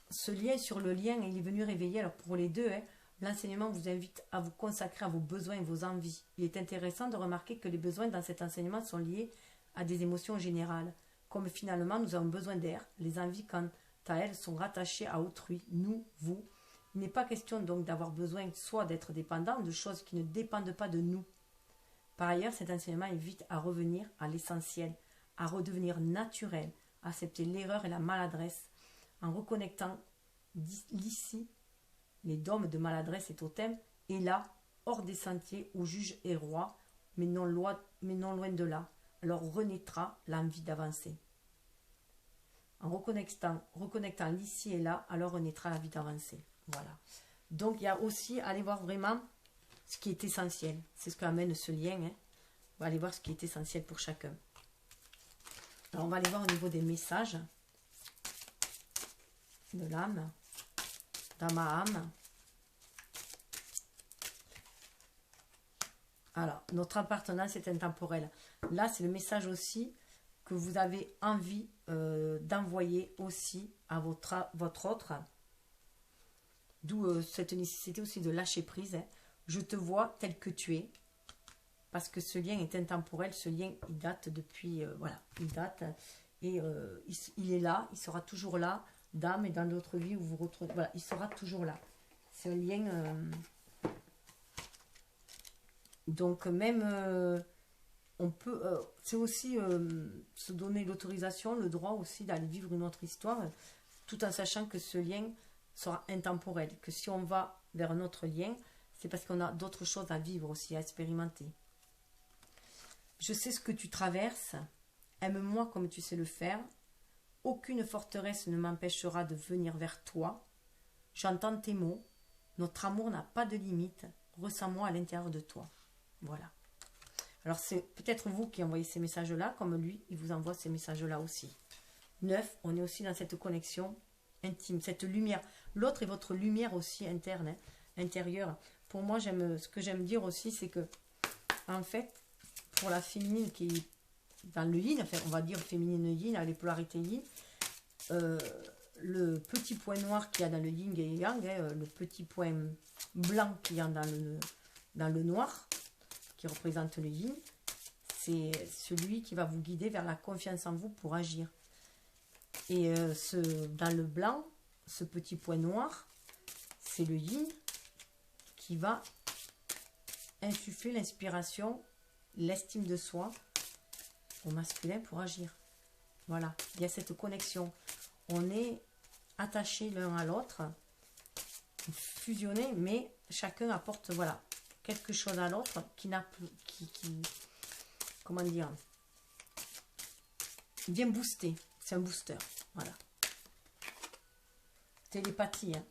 ce lien sur le lien, il est venu réveiller, alors pour les deux, hein, l'enseignement vous invite à vous consacrer à vos besoins et vos envies. Il est intéressant de remarquer que les besoins dans cet enseignement sont liés à des émotions générales. Comme finalement nous avons besoin d'air, les envies quant à elles sont rattachées à autrui, nous, vous. Il n'est pas question donc d'avoir besoin soit d'être dépendant de choses qui ne dépendent pas de nous. Par ailleurs, cet enseignement invite à revenir à l'essentiel, à redevenir naturel, à accepter l'erreur et la maladresse, en reconnectant l'ici, les dômes de maladresse et totems, et là, hors des sentiers où juge et roi, mais non loin de là. Alors renaîtra l'envie d'avancer. En reconnectant l'ici et là, alors renaîtra l'envie d'avancer. Voilà. Donc il y a aussi, aller voir vraiment ce qui est essentiel. C'est ce qu'amène ce lien. Hein. On va aller voir ce qui est essentiel pour chacun. Alors on va aller voir au niveau des messages de l'âme, dans ma âme. Alors, notre appartenance est intemporelle. Là, c'est le message aussi que vous avez envie d'envoyer aussi à votre autre. D'où cette nécessité aussi de lâcher prise. Hein. Je te vois tel que tu es. Parce que ce lien est intemporel. Ce lien, il date depuis... voilà, il date. Et il est là. Il sera toujours là. D'âme et dans d'autres vies où vous vous retrouvez. Voilà, il sera toujours là. C'est un lien... donc même... on peut... c'est aussi se donner l'autorisation, le droit aussi d'aller vivre une autre histoire. Tout en sachant que ce lien sera intemporel. Que si on va vers un autre lien, c'est parce qu'on a d'autres choses à vivre aussi, à expérimenter. Je sais ce que tu traverses. Aime-moi comme tu sais le faire. Aucune forteresse ne m'empêchera de venir vers toi. J'entends tes mots. Notre amour n'a pas de limite. Ressens-moi à l'intérieur de toi. Voilà. Alors c'est peut-être vous qui envoyez ces messages-là, comme lui, il vous envoie ces messages-là aussi. 9, on est aussi dans cette connexion intime, cette lumière. L'autre est votre lumière aussi interne, hein, intérieure. Pour moi, ce que j'aime dire aussi, c'est que, en fait, pour la féminine qui est dans le yin, enfin, on va dire féminine yin, avec les polarités yin, le petit point noir qu'il y a dans le yin et yang, hein, le petit point blanc qu'il y a dans le noir, qui représente le yin, c'est celui qui va vous guider vers la confiance en vous pour agir. Et dans le blanc, ce petit point noir, c'est le yin qui va insuffler l'inspiration, l'estime de soi au masculin pour agir. Voilà, il y a cette connexion. On est attachés l'un à l'autre, fusionnés, mais chacun apporte, voilà, quelque chose à l'autre comment dire, vient booster. C'est un booster, voilà. Télépathie, hein.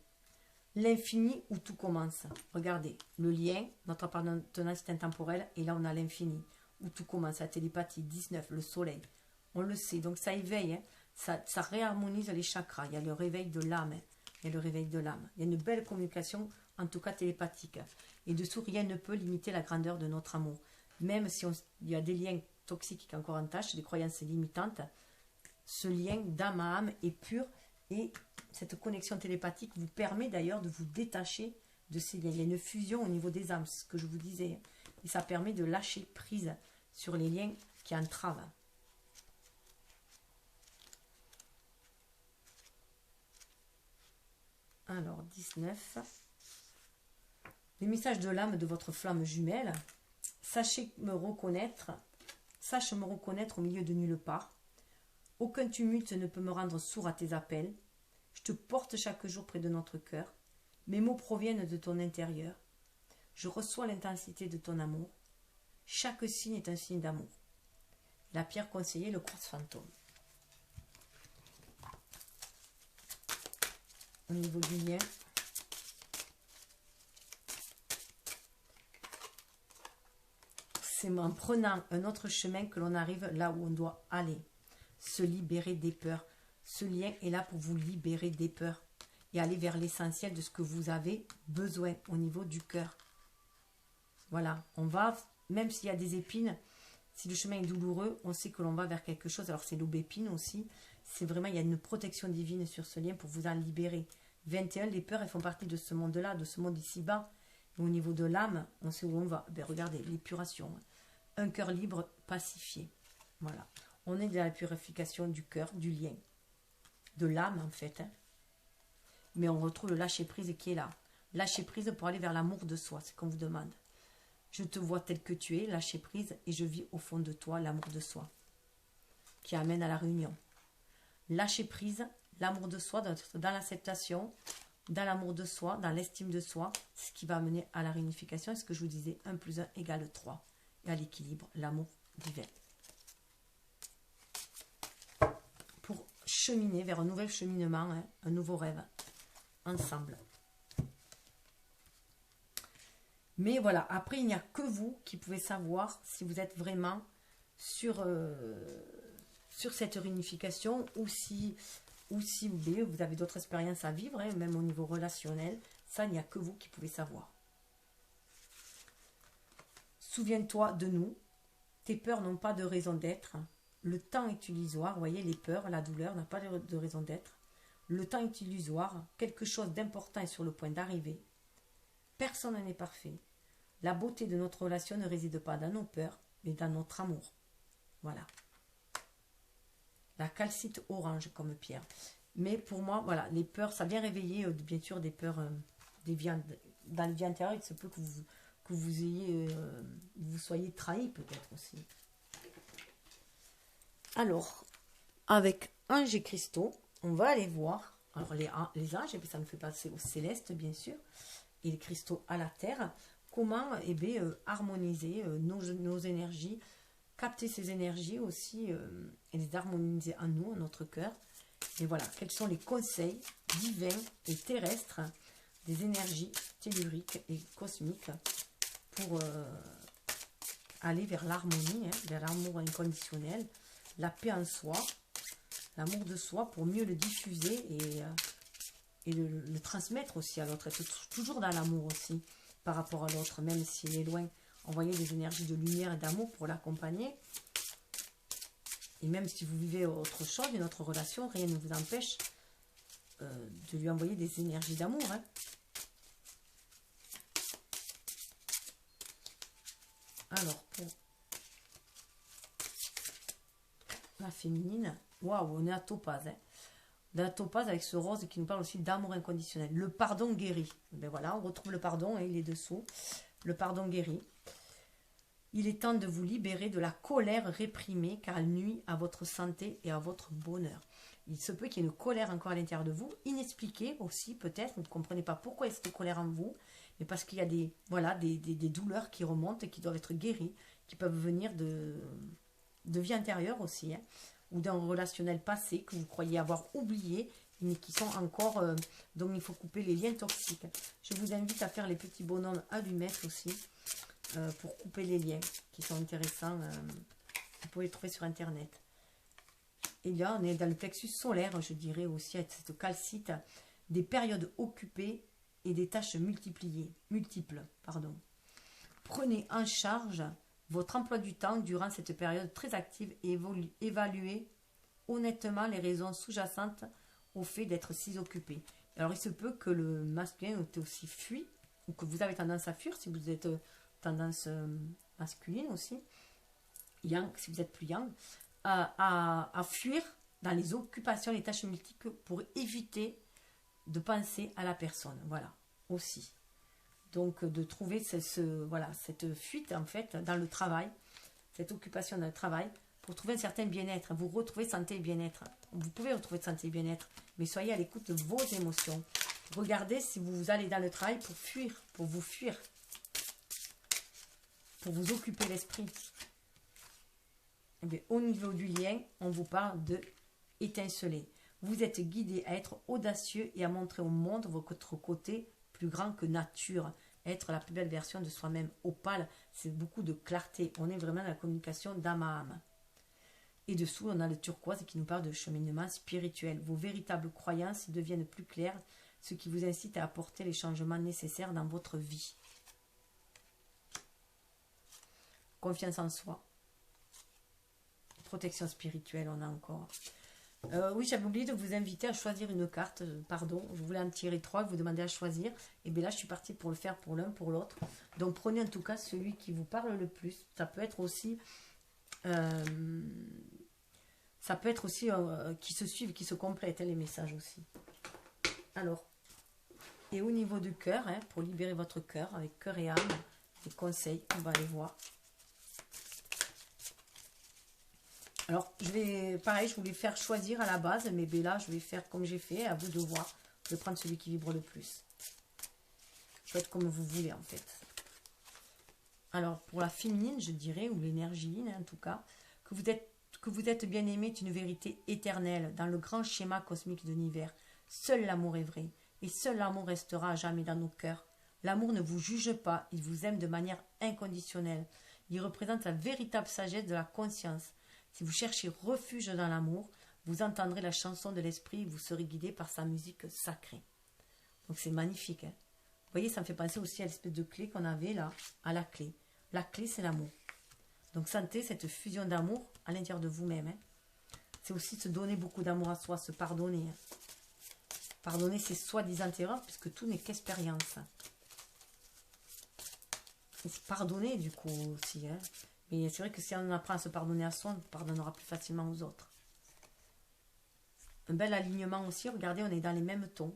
L'infini où tout commence. Regardez, le lien, notre appartenance est intemporelle, et là on a l'infini où tout commence. La télépathie, 19, le soleil. On le sait, donc ça éveille, hein. Ça réharmonise les chakras. Il y a le réveil de l'âme, hein. Il y a le réveil de l'âme. Il y a une belle communication, en tout cas télépathique. Et dessous, rien ne peut limiter la grandeur de notre amour. Même si il y a des liens toxiques qui encore en tâche, des croyances limitantes, ce lien d'âme à âme est pur, et cette connexion télépathique vous permet d'ailleurs de vous détacher de ces liens. Il y a une fusion au niveau des âmes, c'est ce que je vous disais. Et ça permet de lâcher prise sur les liens qui entravent. Alors, 19. Les messages de l'âme de votre flamme jumelle. Sache me reconnaître au milieu de nulle part. Aucun tumulte ne peut me rendre sourd à tes appels. Je te porte chaque jour près de notre cœur. Mes mots proviennent de ton intérieur. Je reçois l'intensité de ton amour. Chaque signe est un signe d'amour. La pierre conseillée, le quartz fantôme. Au niveau du lien, c'est en prenant un autre chemin que l'on arrive là où on doit aller. Se libérer des peurs. Ce lien est là pour vous libérer des peurs et aller vers l'essentiel de ce que vous avez besoin au niveau du cœur. Voilà, on va, même s'il y a des épines, si le chemin est douloureux, on sait que l'on va vers quelque chose. Alors c'est l'aubépine aussi, c'est vraiment, il y a une protection divine sur ce lien pour vous en libérer. 21, les peurs, elles font partie de ce monde-là, de ce monde ici-bas. Et au niveau de l'âme, on sait où on va. Ben, regardez, l'épuration. Un cœur libre, pacifié. Voilà. On est dans la purification du cœur, du lien. De l'âme, en fait. Hein. Mais on retrouve le lâcher-prise qui est là. Lâcher-prise pour aller vers l'amour de soi, c'est ce qu'on vous demande. Je te vois tel que tu es, lâcher-prise, et je vis au fond de toi l'amour de soi, qui amène à la réunion. Lâcher-prise, l'amour de soi, dans l'acceptation, dans l'amour de soi, dans l'estime de soi, ce qui va amener à la réunification, ce que je vous disais, 1 plus 1 égale 3, et à l'équilibre, l'amour divin. Pour cheminer vers un nouvel cheminement, hein, un nouveau rêve, ensemble. Mais voilà, après, il n'y a que vous qui pouvez savoir si vous êtes vraiment sur cette réunification ou si vous avez d'autres expériences à vivre, hein, même au niveau relationnel. Ça, il n'y a que vous qui pouvez savoir. Souviens-toi de nous. Tes peurs n'ont pas de raison d'être. Le temps est illusoire. Vous voyez, les peurs, la douleur n'a pas de raison d'être. Le temps est illusoire. Quelque chose d'important est sur le point d'arriver. Personne n'est parfait. La beauté de notre relation ne réside pas dans nos peurs, mais dans notre amour. Voilà. La calcite orange comme pierre. Mais pour moi, voilà, les peurs, ça vient réveiller, bien sûr, des peurs dans le vie intérieur. Il se peut que vous soyez trahi peut-être aussi. Alors, avec anges et cristaux, on va aller voir. Alors, les anges, ça me fait passer au céleste, bien sûr, et les cristaux à la terre. Comment harmoniser nos énergies, capter ces énergies aussi et les harmoniser en nous, en notre cœur. Et voilà, quels sont les conseils divins et terrestres des énergies telluriques et cosmiques pour aller vers l'harmonie, vers l'amour inconditionnel, la paix en soi, l'amour de soi pour mieux le diffuser et le transmettre aussi à l'autre. Être toujours dans l'amour aussi par rapport à l'autre, même s'il est loin. Envoyer des énergies de lumière et d'amour pour l'accompagner. Et même si vous vivez autre chose, une autre relation, rien ne vous empêche de lui envoyer des énergies d'amour. Hein. Alors, pour la féminine, waouh, on est à Topaz. Hein. La Topaz avec ce rose qui nous parle aussi d'amour inconditionnel. Le pardon guérit. Ben voilà, on retrouve le pardon, hein, il est dessous. Le pardon guérit. Il est temps de vous libérer de la colère réprimée car elle nuit à votre santé et à votre bonheur. Il se peut qu'il y ait une colère encore à l'intérieur de vous, inexpliquée aussi peut-être, vous ne comprenez pas pourquoi il y a cette colère en vous, mais parce qu'il y a des douleurs qui remontent et qui doivent être guéries, qui peuvent venir de vie intérieure aussi, hein, ou d'un relationnel passé que vous croyez avoir oublié, mais qui sont encore, donc il faut couper les liens toxiques. Je vous invite à faire les petits bonhommes allumettes aussi, pour couper les liens qui sont intéressants. Vous pouvez les trouver sur internet. Et là, on est dans le plexus solaire, je dirais aussi, avec cette calcite, des périodes occupées et des tâches multiples. Prenez en charge votre emploi du temps durant cette période très active et évaluez honnêtement les raisons sous-jacentes au fait d'être si occupé. Alors, il se peut que le masculin ait aussi fui, ou que vous avez tendance à fuir si vous êtes tendance masculine aussi, yang, si vous êtes plus yang, à fuir dans les occupations, les tâches multiples pour éviter de penser à la personne. Voilà, aussi. Donc, de trouver cette fuite, en fait, dans le travail, cette occupation dans le travail, pour trouver un certain bien-être. Vous retrouvez santé et bien-être. Vous pouvez retrouver santé et bien-être, mais soyez à l'écoute de vos émotions. Regardez si vous allez dans le travail pour fuir, pour vous fuir, pour vous occuper l'esprit. Au niveau du lien, on vous parle de étinceler. Vous êtes guidé à être audacieux et à montrer au monde votre côté plus grand que nature. Être la plus belle version de soi-même. Opale, c'est beaucoup de clarté. On est vraiment dans la communication d'âme à âme. Et dessous, on a le turquoise qui nous parle de cheminement spirituel. Vos véritables croyances deviennent plus claires, ce qui vous incite à apporter les changements nécessaires dans votre vie. Confiance en soi. Protection spirituelle, on a encore. Oui, j'avais oublié de vous inviter à choisir une carte. Pardon, je voulais en tirer 3, vous demandez à choisir. Et bien là, je suis partie pour le faire pour l'un, pour l'autre. Donc, prenez en tout cas celui qui vous parle le plus. Ça peut être aussi... qui se suivent, qui se complètent, hein, les messages aussi. Alors, et au niveau du cœur, hein, pour libérer votre cœur, avec cœur et âme, des conseils, on va aller voir. Alors, pareil, je voulais faire choisir à la base, mais là, je vais faire comme j'ai fait, à vous de voir. Je vais prendre celui qui vibre le plus. Faites comme vous voulez, en fait. Alors, pour la féminine, je dirais, ou l'énergie, en tout cas, que vous êtes bien aimé est une vérité éternelle dans le grand schéma cosmique de l'univers. Seul l'amour est vrai, et seul l'amour restera à jamais dans nos cœurs. L'amour ne vous juge pas, il vous aime de manière inconditionnelle. Il représente la véritable sagesse de la conscience. Si vous cherchez refuge dans l'amour, vous entendrez la chanson de l'esprit et vous serez guidé par sa musique sacrée. Donc c'est magnifique. Hein. Vous voyez, ça me fait penser aussi à l'espèce de clé qu'on avait là, à la clé. La clé, c'est l'amour. Donc sentez cette fusion d'amour à l'intérieur de vous-même. Hein. C'est aussi se donner beaucoup d'amour à soi, se pardonner. Hein. Pardonner ses soi-disant erreurs, puisque tout n'est qu'expérience. Et se pardonner du coup aussi. Hein. Mais c'est vrai que si on apprend à se pardonner à soi, on pardonnera plus facilement aux autres. Un bel alignement aussi, regardez, on est dans les mêmes tons.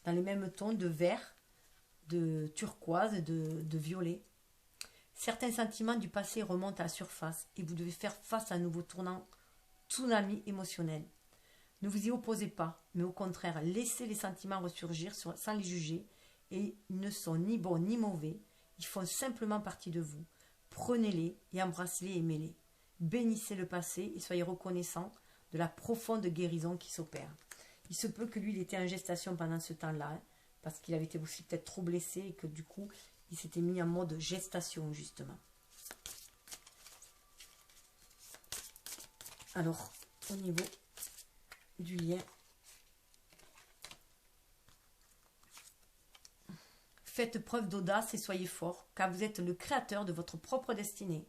Dans les mêmes tons de vert, de turquoise, de violet. Certains sentiments du passé remontent à la surface et vous devez faire face à un nouveau tsunami émotionnel. Ne vous y opposez pas, mais au contraire, laissez les sentiments ressurgir sans les juger et ils ne sont ni bons ni mauvais, ils font simplement partie de vous. Prenez-les et embrassez-les et aimez-les. Bénissez le passé et soyez reconnaissants de la profonde guérison qui s'opère. Il se peut que lui, il était en gestation pendant ce temps-là, hein, parce qu'il avait été aussi peut-être trop blessé et que du coup, il s'était mis en mode gestation, justement. Alors, au niveau du lien, faites preuve d'audace et soyez fort, car vous êtes le créateur de votre propre destinée.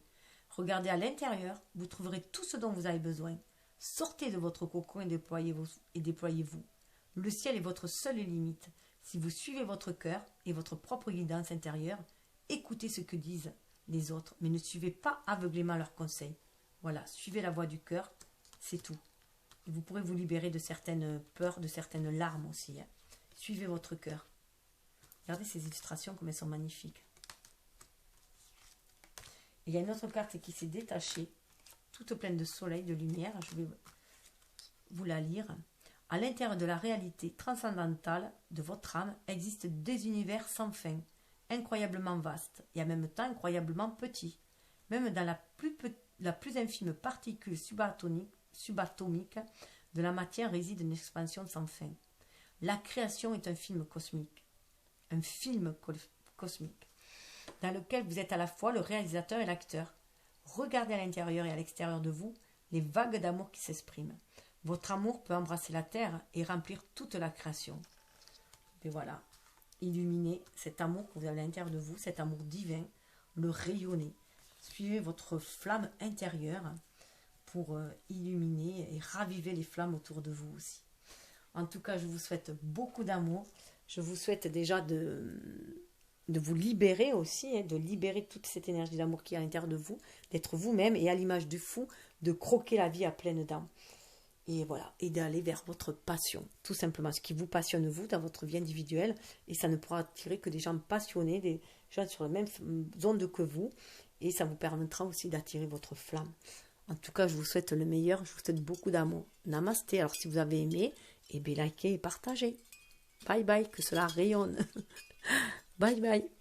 Regardez à l'intérieur, vous trouverez tout ce dont vous avez besoin. Sortez de votre cocon et déployez-vous. Le ciel est votre seule limite. Si vous suivez votre cœur et votre propre guidance intérieure, écoutez ce que disent les autres, mais ne suivez pas aveuglément leurs conseils. Voilà, suivez la voie du cœur, c'est tout. Et vous pourrez vous libérer de certaines peurs, de certaines larmes aussi. Hein. Suivez votre cœur. Regardez ces illustrations comme elles sont magnifiques. Et il y a une autre carte qui s'est détachée, toute pleine de soleil, de lumière. Je vais vous la lire. À l'intérieur de la réalité transcendantale de votre âme existent des univers sans fin, incroyablement vastes et en même temps incroyablement petits. Même dans la plus infime particule subatomique de la matière réside une expansion sans fin. La création est un film cosmique. Un film cosmique dans lequel vous êtes à la fois le réalisateur et l'acteur. Regardez à l'intérieur et à l'extérieur de vous les vagues d'amour qui s'expriment. Votre amour peut embrasser la terre et remplir toute la création. Et voilà, illuminez cet amour que vous avez à l'intérieur de vous, cet amour divin, le rayonnez. Suivez votre flamme intérieure pour illuminer et raviver les flammes autour de vous aussi. En tout cas, je vous souhaite beaucoup d'amour. Je vous souhaite déjà de vous libérer aussi, hein, de libérer toute cette énergie d'amour qui est à l'intérieur de vous, d'être vous-même et à l'image du fou, de croquer la vie à pleines dents. Et voilà, et d'aller vers votre passion, tout simplement, ce qui vous passionne vous dans votre vie individuelle, et ça ne pourra attirer que des gens passionnés, des gens sur la même onde que vous, et ça vous permettra aussi d'attirer votre flamme. En tout cas, je vous souhaite le meilleur, je vous souhaite beaucoup d'amour. Namasté. Alors si vous avez aimé, eh bien likez et partagez. Bye bye, que cela rayonne. Bye bye.